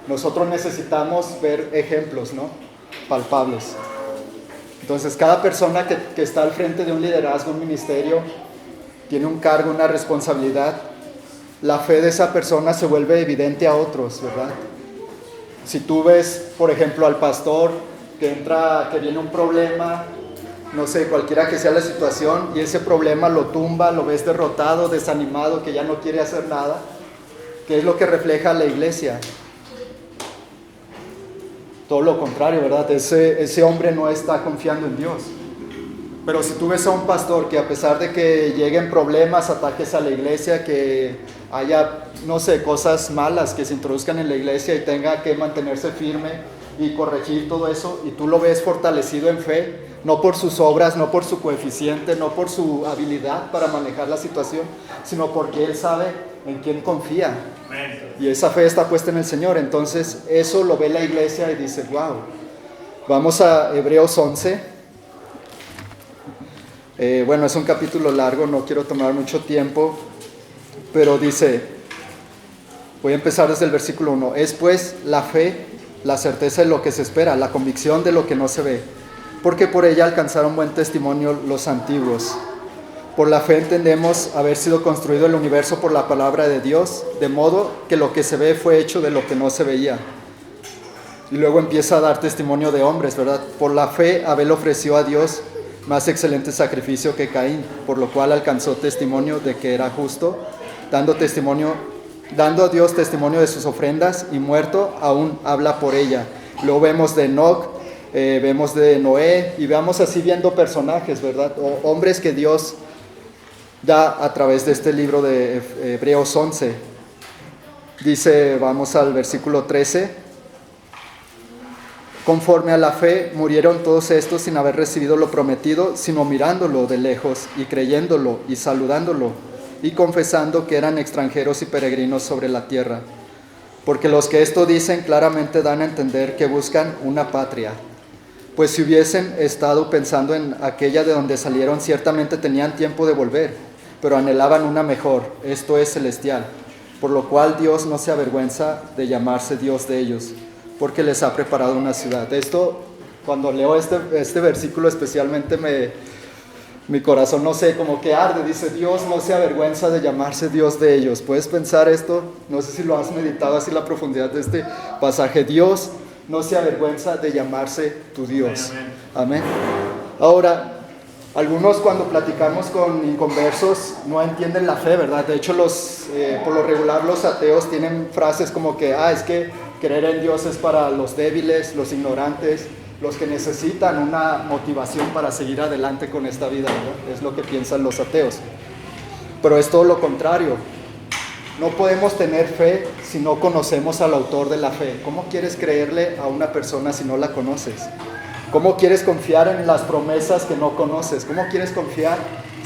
nosotros necesitamos ver ejemplos, ¿no? Palpables. Entonces, cada persona que está al frente de un liderazgo, un ministerio, tiene un cargo, una responsabilidad. La fe de esa persona se vuelve evidente a otros, ¿verdad? Si tú ves, por ejemplo, al pastor que viene un problema, no sé, cualquiera que sea la situación, y ese problema lo tumba, lo ves derrotado, desanimado, que ya no quiere hacer nada, ¿qué es lo que refleja la iglesia? Todo lo contrario, ¿verdad? Ese hombre no está confiando en Dios. Pero si tú ves a un pastor que a pesar de que lleguen problemas, ataques a la iglesia, que haya, no sé, cosas malas que se introduzcan en la iglesia y tenga que mantenerse firme y corregir todo eso, y tú lo ves fortalecido en fe, no por sus obras, no por su coeficiente, no por su habilidad para manejar la situación, sino porque él sabe en quién confía. Y esa fe está puesta en el Señor. Entonces eso lo ve la iglesia y dice, wow. Vamos a Hebreos 11. Bueno, es un capítulo largo, no quiero tomar mucho tiempo, pero dice, voy a empezar desde el versículo 1. Es pues la fe, la certeza de lo que se espera, la convicción de lo que no se ve, porque por ella alcanzaron buen testimonio los antiguos. Por la fe entendemos haber sido construido el universo por la palabra de Dios, de modo que lo que se ve fue hecho de lo que no se veía. Y luego empieza a dar testimonio de hombres, ¿verdad? Por la fe Abel ofreció a Dios más excelente sacrificio que Caín, por lo cual alcanzó testimonio de que era justo, dando a Dios testimonio de sus ofrendas, y muerto aún habla por ella. Luego vemos de Enoc, vemos de Noé, y vamos así viendo personajes, ¿verdad? O hombres que Dios da a través de este libro de Hebreos 11. Dice, vamos al versículo 13. Conforme a la fe murieron todos estos sin haber recibido lo prometido, sino mirándolo de lejos y creyéndolo y saludándolo y confesando que eran extranjeros y peregrinos sobre la tierra. Porque los que esto dicen claramente dan a entender que buscan una patria. Pues si hubiesen estado pensando en aquella de donde salieron, ciertamente tenían tiempo de volver, pero anhelaban una mejor, esto es celestial, por lo cual Dios no se avergüenza de llamarse Dios de ellos, porque les ha preparado una ciudad. Esto, cuando leo este versículo especialmente, mi corazón, no sé, como que arde. Dice, Dios no se avergüenza de llamarse Dios de ellos. ¿Puedes pensar esto? No sé si lo has meditado así, la profundidad de este pasaje. Dios no se avergüenza de llamarse tu Dios. Amén. Ahora, algunos cuando platicamos con inconversos no entienden la fe, ¿verdad? De hecho, por lo regular los ateos tienen frases como que, es que creer en Dios es para los débiles, los ignorantes, los que necesitan una motivación para seguir adelante con esta vida, ¿verdad? Es lo que piensan los ateos. Pero es todo lo contrario. No podemos tener fe si no conocemos al autor de la fe. ¿Cómo quieres creerle a una persona si no la conoces? ¿Cómo quieres confiar en las promesas que no conoces? ¿Cómo quieres confiar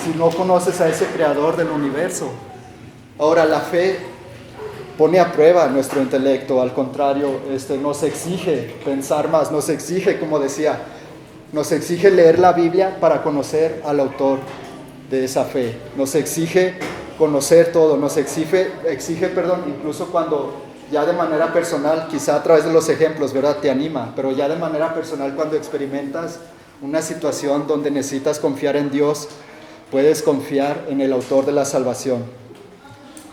si no conoces a ese creador del universo? Ahora, la fe pone a prueba nuestro intelecto, al contrario, nos exige pensar más, nos exige, como decía, nos exige leer la Biblia para conocer al autor de esa fe, nos exige conocer todo, nos exige, incluso cuando ya de manera personal, quizá a través de los ejemplos, ¿verdad? Te anima, pero ya de manera personal cuando experimentas una situación donde necesitas confiar en Dios, puedes confiar en el autor de la salvación.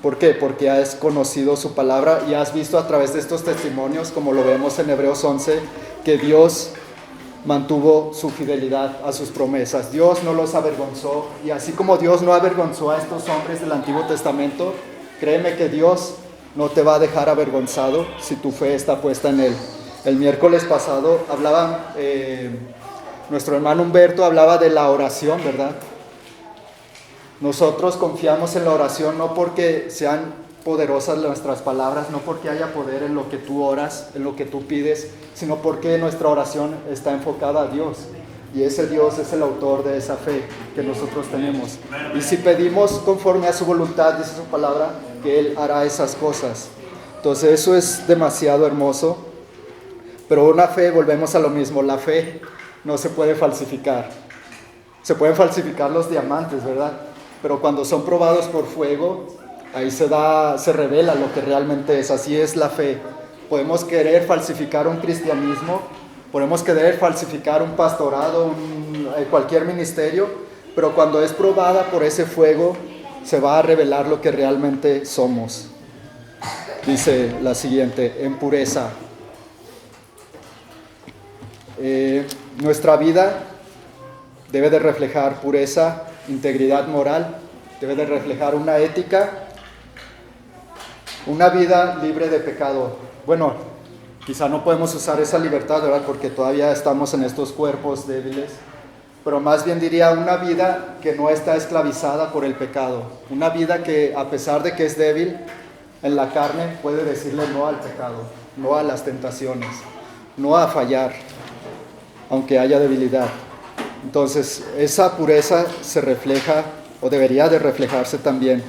¿Por qué? Porque has conocido su palabra y has visto a través de estos testimonios, como lo vemos en Hebreos 11, que Dios mantuvo su fidelidad a sus promesas. Dios no los avergonzó, y así como Dios no avergonzó a estos hombres del Antiguo Testamento, créeme que Dios no te va a dejar avergonzado si tu fe está puesta en Él. El miércoles pasado nuestro hermano Humberto hablaba de la oración, ¿verdad? Nosotros confiamos en la oración no porque sean poderosas nuestras palabras, no porque haya poder en lo que tú oras, en lo que tú pides, sino porque nuestra oración está enfocada a Dios. Y ese Dios es el autor de esa fe que nosotros tenemos. Y si pedimos conforme a su voluntad, dice su palabra, que Él hará esas cosas. Entonces eso es demasiado hermoso. Pero una fe, volvemos a lo mismo, la fe no se puede falsificar. Se pueden falsificar los diamantes, ¿verdad? Pero cuando son probados por fuego, ahí se revela lo que realmente es. Así es la fe. Podemos querer falsificar un cristianismo, podemos querer falsificar un pastorado, cualquier ministerio, pero cuando es probada por ese fuego, se va a revelar lo que realmente somos. Dice la siguiente, en pureza. Nuestra vida debe de reflejar pureza, integridad moral, debe de reflejar una ética, una vida libre de pecado. Bueno, quizá no podemos usar esa libertad, ¿verdad? Porque todavía estamos en estos cuerpos débiles, pero más bien diría una vida que no está esclavizada por el pecado, una vida que a pesar de que es débil en la carne puede decirle no al pecado, no a las tentaciones, no a fallar, aunque haya debilidad. Entonces, esa pureza se refleja, o debería de reflejarse también,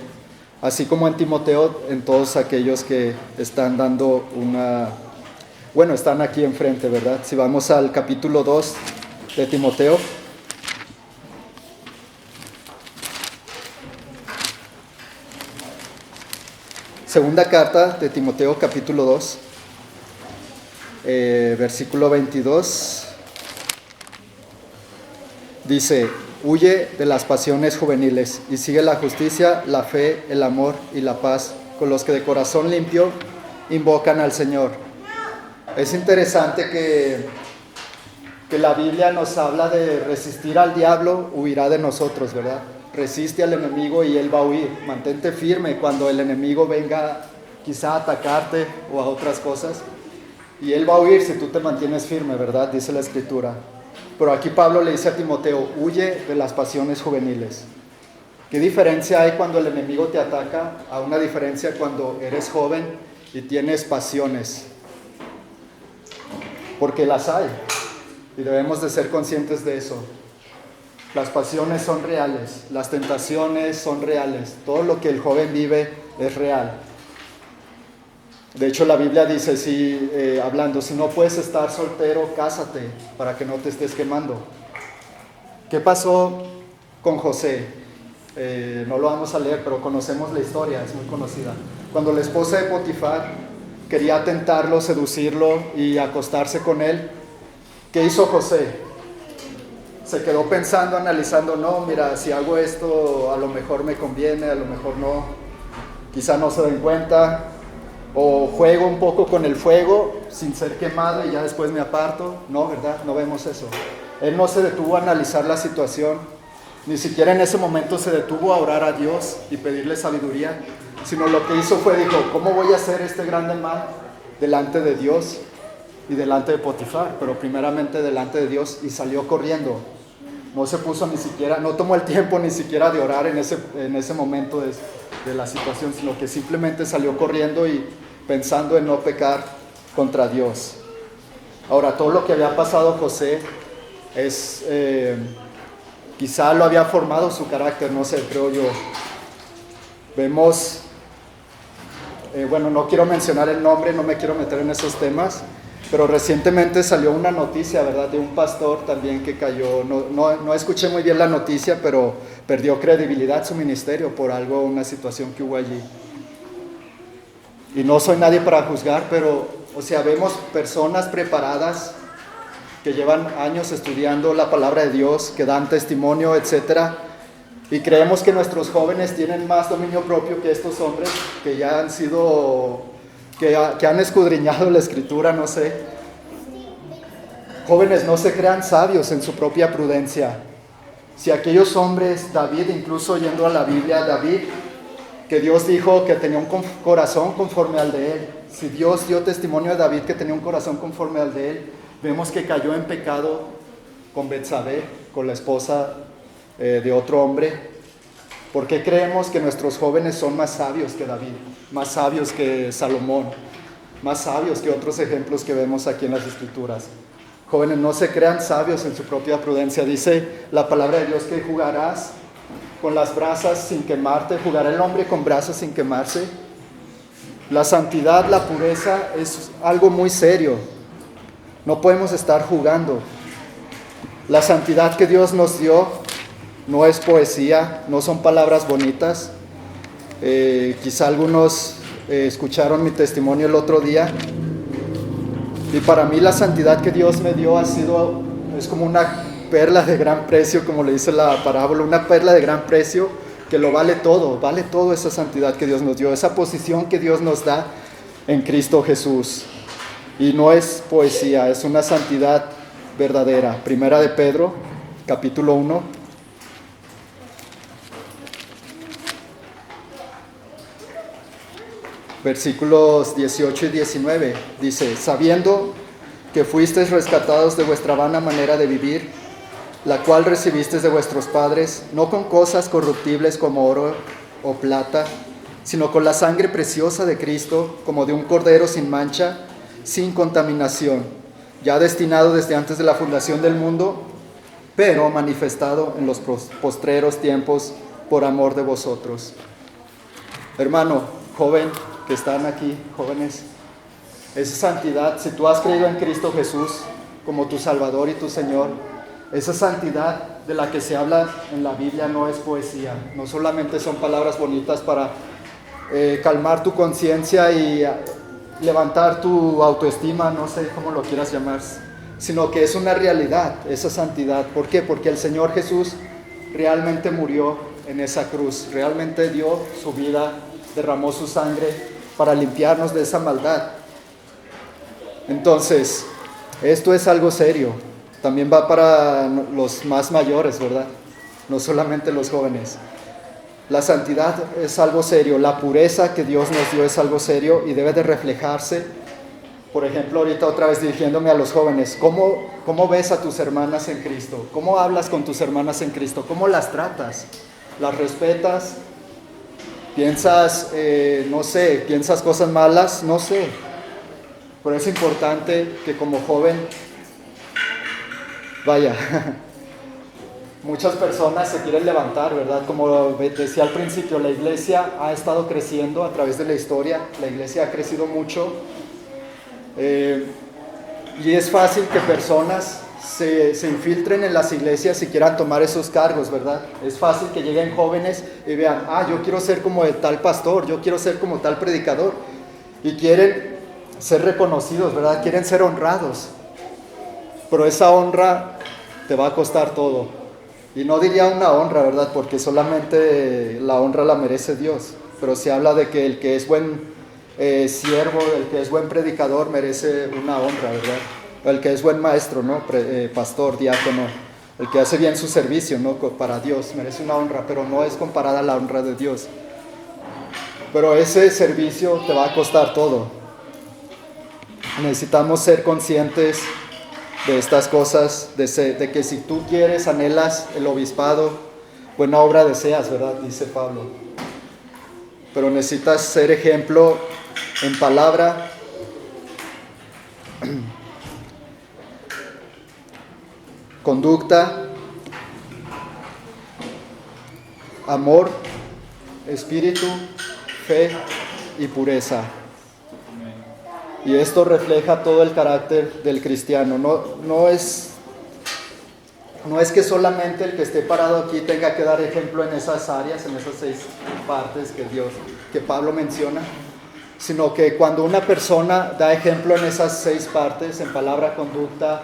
así como en Timoteo, en todos aquellos que están dando están aquí enfrente, ¿verdad? Si vamos al capítulo 2 de Timoteo. Segunda carta de Timoteo, capítulo 2, versículo 22. Dice, huye de las pasiones juveniles y sigue la justicia, la fe, el amor y la paz con los que de corazón limpio invocan al Señor. Es interesante que la Biblia nos habla de resistir al diablo, huirá de nosotros, ¿verdad? Resiste al enemigo y él va a huir. Mantente firme cuando el enemigo venga quizá a atacarte o a otras cosas. Y él va a huir si tú te mantienes firme, ¿verdad? Dice la Escritura. Pero aquí Pablo le dice a Timoteo, huye de las pasiones juveniles. ¿Qué diferencia hay cuando el enemigo te ataca a una diferencia cuando eres joven y tienes pasiones? Porque las hay y debemos de ser conscientes de eso. Las pasiones son reales, las tentaciones son reales, todo lo que el joven vive es real. De hecho, la Biblia dice, si no puedes estar soltero, cásate para que no te estés quemando. ¿Qué pasó con José? No lo vamos a leer, pero conocemos la historia, es muy conocida. Cuando la esposa de Potifar quería tentarlo, seducirlo y acostarse con él, ¿qué hizo José? Se quedó pensando, analizando, no, mira, si hago esto a lo mejor me conviene, a lo mejor no, quizá no se den cuenta. O juego un poco con el fuego sin ser quemado y ya después me aparto. No, ¿verdad? No vemos eso. Él no se detuvo a analizar la situación, ni siquiera en ese momento se detuvo a orar a Dios y pedirle sabiduría, sino lo que hizo fue, dijo, ¿cómo voy a hacer este grande mal delante de Dios y delante de Potifar? Pero primeramente delante de Dios, y salió corriendo. No se puso ni siquiera, no tomó el tiempo ni siquiera de orar en ese momento de la situación, sino que simplemente salió corriendo y pensando en no pecar contra Dios. Ahora, todo lo que había pasado José quizá lo había formado su carácter, no sé, creo yo. Vemos, no quiero mencionar el nombre, no me quiero meter en esos temas, Pero recientemente salió una noticia, ¿verdad?, de un pastor también que cayó, no escuché muy bien la noticia, pero perdió credibilidad su ministerio por algo, una situación que hubo allí. Y no soy nadie para juzgar, pero, o sea, vemos personas preparadas que llevan años estudiando la palabra de Dios, que dan testimonio, etcétera, y creemos que nuestros jóvenes tienen más dominio propio que estos hombres que ya han sido... que han escudriñado la escritura, no sé. Jóvenes, no se crean sabios en su propia prudencia. Si aquellos hombres, David, incluso yendo a la Biblia, David, que Dios dijo que tenía un corazón conforme al de él, si Dios dio testimonio de David que tenía un corazón conforme al de él, vemos que cayó en pecado con Betsabé, con la esposa de otro hombre. ¿Por qué creemos que nuestros jóvenes son más sabios que David, más sabios que Salomón, más sabios que otros ejemplos que vemos aquí en las Escrituras? Jóvenes, no se crean sabios en su propia prudencia. Dice la palabra de Dios que jugarás con las brasas sin quemarte, jugará el hombre con brasas sin quemarse. La santidad, la pureza es algo muy serio. No podemos estar jugando. La santidad que Dios nos dio no es poesía, no son palabras bonitas. Quizá algunos escucharon mi testimonio el otro día. Y para mí la santidad que Dios me dio es como una perla de gran precio, como le dice la parábola, una perla de gran precio que lo vale todo esa santidad que Dios nos dio, esa posición que Dios nos da en Cristo Jesús. Y no es poesía, es una santidad verdadera. Primera de Pedro, capítulo 1. Versículos 18 y 19, dice: sabiendo que fuisteis rescatados de vuestra vana manera de vivir, la cual recibisteis de vuestros padres, no con cosas corruptibles como oro o plata, sino con la sangre preciosa de Cristo, como de un cordero sin mancha, sin contaminación, ya destinado desde antes de la fundación del mundo, pero manifestado en los postreros tiempos por amor de vosotros. Hermano, joven, que están aquí, jóvenes, esa santidad, si tú has creído en Cristo Jesús como tu Salvador y tu Señor, esa santidad de la que se habla en la Biblia no es poesía, no solamente son palabras bonitas para calmar tu conciencia y levantar tu autoestima, no sé cómo lo quieras llamar, sino que es una realidad, esa santidad. ¿Por qué? Porque el Señor Jesús realmente murió en esa cruz, realmente dio su vida, derramó su sangre para limpiarnos de esa maldad. Entonces, esto es algo serio. También va para los más mayores, ¿verdad? No solamente los jóvenes. La santidad es algo serio. La pureza que Dios nos dio es algo serio y debe de reflejarse. Por ejemplo, ahorita otra vez dirigiéndome a los jóvenes, ¿cómo ves a tus hermanas en Cristo? ¿Cómo hablas con tus hermanas en Cristo? ¿Cómo las tratas? ¿Las respetas? ¿Piensas, piensas cosas malas? No sé. Pero es importante que como joven, muchas personas se quieren levantar, ¿verdad? Como decía al principio, la iglesia ha estado creciendo a través de la historia, la iglesia ha crecido mucho, y es fácil que personas se infiltren en las iglesias y quieran tomar esos cargos, ¿verdad? Es fácil que lleguen jóvenes y vean, yo quiero ser como el tal pastor, yo quiero ser como tal predicador, y quieren ser reconocidos, ¿verdad? Quieren ser honrados, pero esa honra te va a costar todo. Y no diría una honra, ¿verdad? Porque solamente la honra la merece Dios, pero se habla de que el que es buen siervo, el que es buen predicador merece una honra, ¿verdad? El que es buen maestro, ¿no? Pastor, diácono, el que hace bien su servicio, ¿no? Para Dios merece una honra, pero no es comparada a la honra de Dios. Pero ese servicio te va a costar todo. Necesitamos ser conscientes de estas cosas, de que si tú quieres, anhelas el obispado, buena obra deseas, ¿verdad? Dice Pablo. Pero necesitas ser ejemplo en palabra, conducta, amor, espíritu, fe y pureza. Y esto refleja todo el carácter del cristiano. No es que solamente el que esté parado aquí tenga que dar ejemplo en esas áreas, en esas 6 partes que Pablo menciona, sino que cuando una persona da ejemplo en esas 6 partes, en palabra, conducta,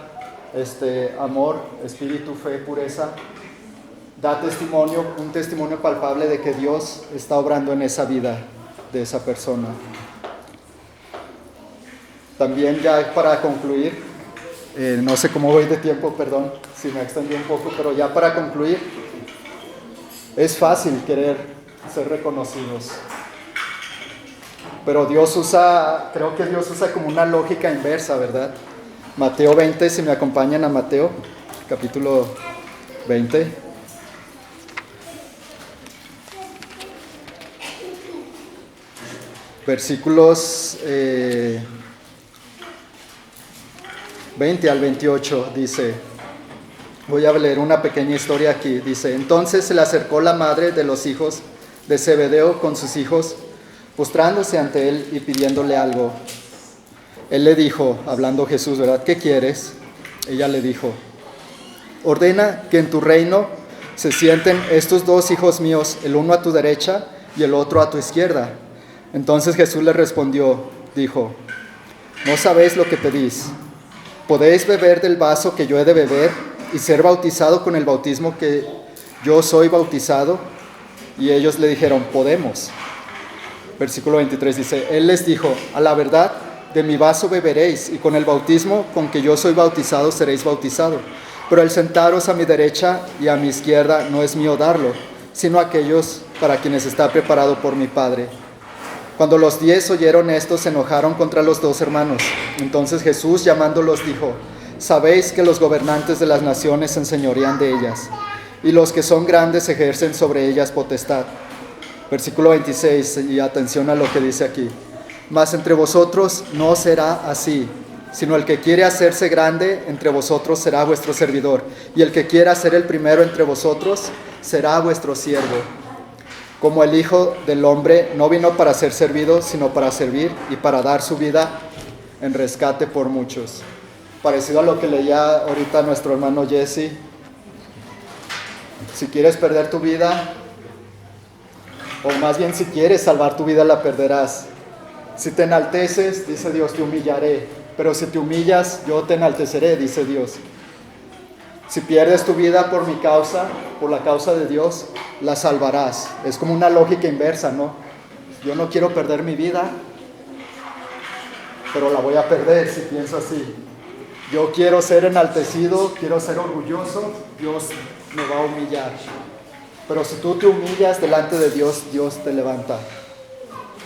amor, espíritu, fe, pureza, da testimonio, un testimonio palpable de que Dios está obrando en esa vida de esa persona. También ya para concluir, no sé cómo voy de tiempo, perdón si me extendí un poco, pero ya para concluir, es fácil querer ser reconocidos, pero creo que Dios usa como una lógica inversa, ¿verdad? Mateo 20, si me acompañan a Mateo, capítulo 20. Versículos 20 al 28 dice, voy a leer una pequeña historia aquí, dice, entonces se le acercó la madre de los hijos de Zebedeo con sus hijos, postrándose ante él y pidiéndole algo. Él le dijo, hablando Jesús, ¿verdad? ¿Qué quieres? Ella le dijo, ordena que en tu reino se sienten estos 2 hijos míos, el uno a tu derecha y el otro a tu izquierda. Entonces Jesús le respondió, dijo, no sabéis lo que pedís. ¿Podéis beber del vaso que yo he de beber y ser bautizado con el bautismo que yo soy bautizado? Y ellos le dijeron, podemos. Versículo 23 dice, Él les dijo, a la verdad, de mi vaso beberéis y con el bautismo con que yo soy bautizado seréis bautizados. Pero el sentaros a mi derecha y a mi izquierda no es mío darlo, sino aquellos para quienes está preparado por mi Padre. Cuando los 10 oyeron esto, se enojaron contra los 2 hermanos. Entonces Jesús, llamándolos, dijo, sabéis que los gobernantes de las naciones se enseñorean de ellas, y los que son grandes ejercen sobre ellas potestad. Versículo 26, y atención a lo que dice aquí. Mas entre vosotros no será así, sino el que quiere hacerse grande entre vosotros será vuestro servidor, y el que quiera ser el primero entre vosotros será vuestro siervo. Como el Hijo del Hombre no vino para ser servido, sino para servir y para dar su vida en rescate por muchos. Parecido a lo que leía ahorita nuestro hermano Jesse. Si quieres perder tu vida, o más bien si quieres salvar tu vida, la perderás. Si te enalteces, dice Dios, te humillaré. Pero si te humillas, yo te enalteceré, dice Dios. Si pierdes tu vida por mi causa, por la causa de Dios, la salvarás. Es como una lógica inversa, ¿no? Yo no quiero perder mi vida, pero la voy a perder si pienso así. Yo quiero ser enaltecido, quiero ser orgulloso, Dios me va a humillar. Pero si tú te humillas delante de Dios, Dios te levanta.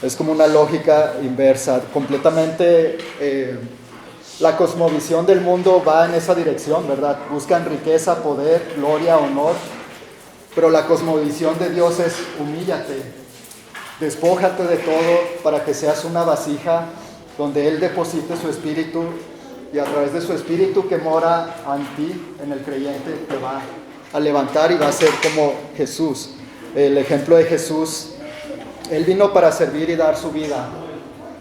Es como una lógica inversa, completamente... La cosmovisión del mundo va en esa dirección, ¿verdad? Buscan riqueza, poder, gloria, honor. Pero la cosmovisión de Dios es humíllate, despójate de todo para que seas una vasija donde Él deposite su espíritu y a través de su espíritu que mora en ti, en el creyente, te va a levantar y va a ser como Jesús. El ejemplo de Jesús, Él vino para servir y dar su vida.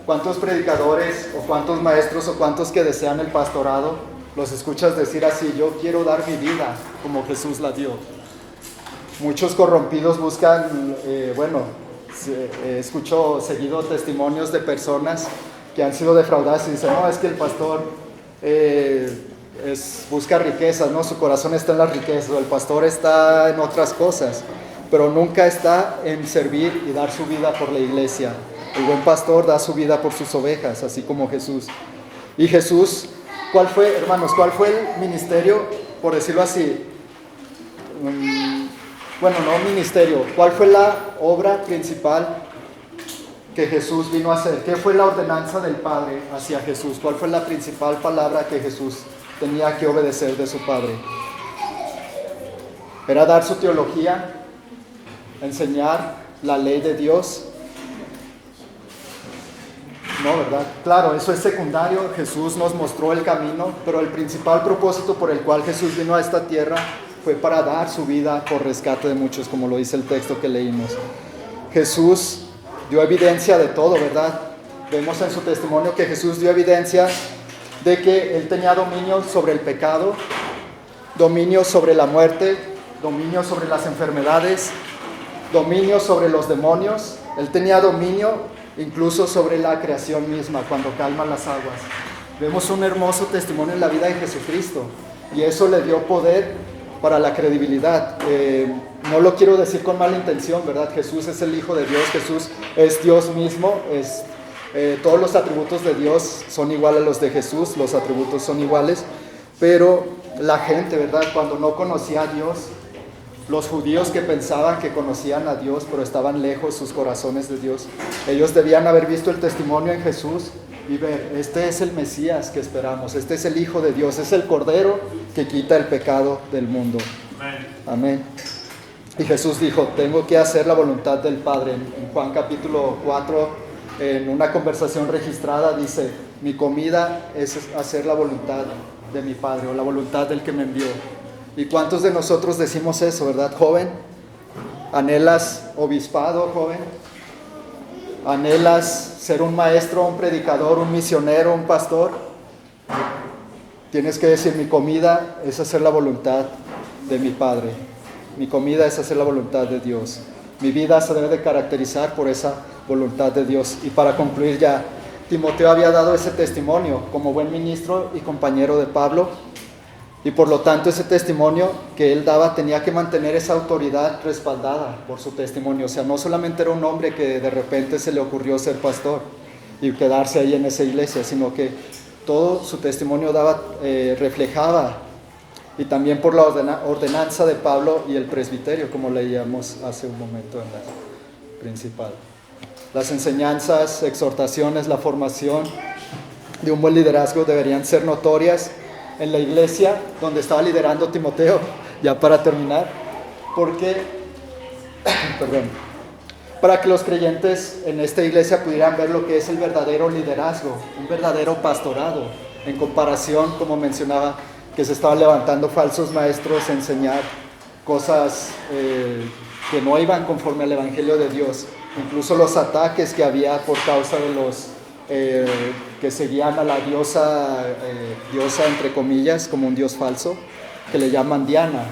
¿Cuántos predicadores o cuántos maestros o cuántos que desean el pastorado los escuchas decir así? Yo quiero dar mi vida como Jesús la dio. Muchos corrompidos buscan, escucho seguido testimonios de personas que han sido defraudadas y dicen, no, es que el pastor busca riquezas, ¿no? Su corazón está en las riquezas, o el pastor está en otras cosas, pero nunca está en servir y dar su vida por la iglesia. El buen pastor da su vida por sus ovejas, así como Jesús. Y Jesús, ¿cuál fue, hermanos, cuál fue el ministerio, por decirlo así? No ministerio. ¿Cuál fue la obra principal que Jesús vino a hacer? ¿Qué fue la ordenanza del Padre hacia Jesús? ¿Cuál fue la principal palabra que Jesús tenía que obedecer de su Padre? Era dar su teología, enseñar la ley de Dios. No, ¿verdad? Claro, eso es secundario. Jesús nos mostró el camino, pero el principal propósito por el cual Jesús vino a esta tierra fue para dar su vida por rescate de muchos, como lo dice el texto que leímos. Jesús dio evidencia de todo, ¿verdad? Vemos en su testimonio que Jesús dio evidencia de que Él tenía dominio sobre el pecado, dominio sobre la muerte, dominio sobre las enfermedades, dominio sobre los demonios. Él tenía dominio incluso sobre la creación misma cuando calma las aguas. Vemos un hermoso testimonio en la vida de Jesucristo y eso le dio poder para la credibilidad. No lo quiero decir con mala intención, ¿verdad? Jesús es el Hijo de Dios, Jesús es Dios mismo, todos los atributos de Dios son iguales a los de Jesús, los atributos son iguales, pero la gente, ¿verdad? Cuando no conocía a Dios, los judíos que pensaban que conocían a Dios, pero estaban lejos sus corazones de Dios, ellos debían haber visto el testimonio en Jesús y ver, este es el Mesías que esperamos, este es el Hijo de Dios, es el Cordero que quita el pecado del mundo. Amén. Y Jesús dijo, tengo que hacer la voluntad del Padre. En Juan capítulo 4, en una conversación registrada, dice, mi comida es hacer la voluntad de mi Padre, o la voluntad del que me envió. ¿Y cuántos de nosotros decimos eso, verdad, joven? ¿Anhelas obispado, joven? ¿Anhelas ser un maestro, un predicador, un misionero, un pastor? Tienes que decir, mi comida es hacer la voluntad de mi Padre. Mi comida es hacer la voluntad de Dios. Mi vida se debe de caracterizar por esa voluntad de Dios. Y para concluir ya, Timoteo había dado ese testimonio como buen ministro y compañero de Pablo. Y por lo tanto ese testimonio que él daba tenía que mantener esa autoridad respaldada por su testimonio. O sea, no solamente era un hombre que de repente se le ocurrió ser pastor y quedarse ahí en esa iglesia, sino que todo su testimonio reflejaba, y también por la ordenanza de Pablo y el presbiterio, como leíamos hace un momento en la principal. Las enseñanzas, exhortaciones, la formación de un buen liderazgo deberían ser notorias en la iglesia donde estaba liderando Timoteo, ya para terminar, para que los creyentes en esta iglesia pudieran ver lo que es el verdadero liderazgo, un verdadero pastorado, en comparación, como mencionaba, que se estaban levantando falsos maestros a enseñar cosas que no iban conforme al Evangelio de Dios. Incluso los ataques que había por causa de los que seguían a la diosa entre comillas, como un dios falso, que le llaman Diana.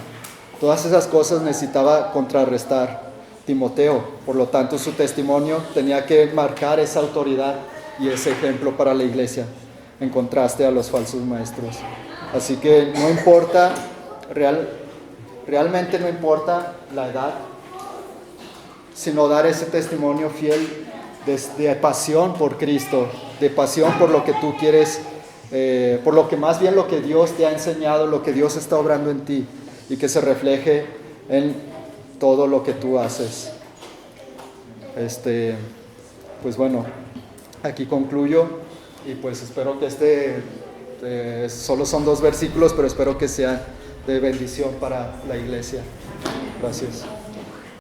Todas esas cosas necesitaba contrarrestar Timoteo. Por lo tanto, su testimonio tenía que marcar esa autoridad y ese ejemplo para la iglesia, en contraste a los falsos maestros. Así que no importa, realmente no importa la edad, sino dar ese testimonio fiel de pasión por Cristo, de pasión por lo que tú quieres, por lo que más bien lo que Dios te ha enseñado, lo que Dios está obrando en ti, y que se refleje en todo lo que tú haces. Pues bueno, aquí concluyo, y pues espero que solo son 2 versículos, pero espero que sean de bendición para la iglesia. Gracias.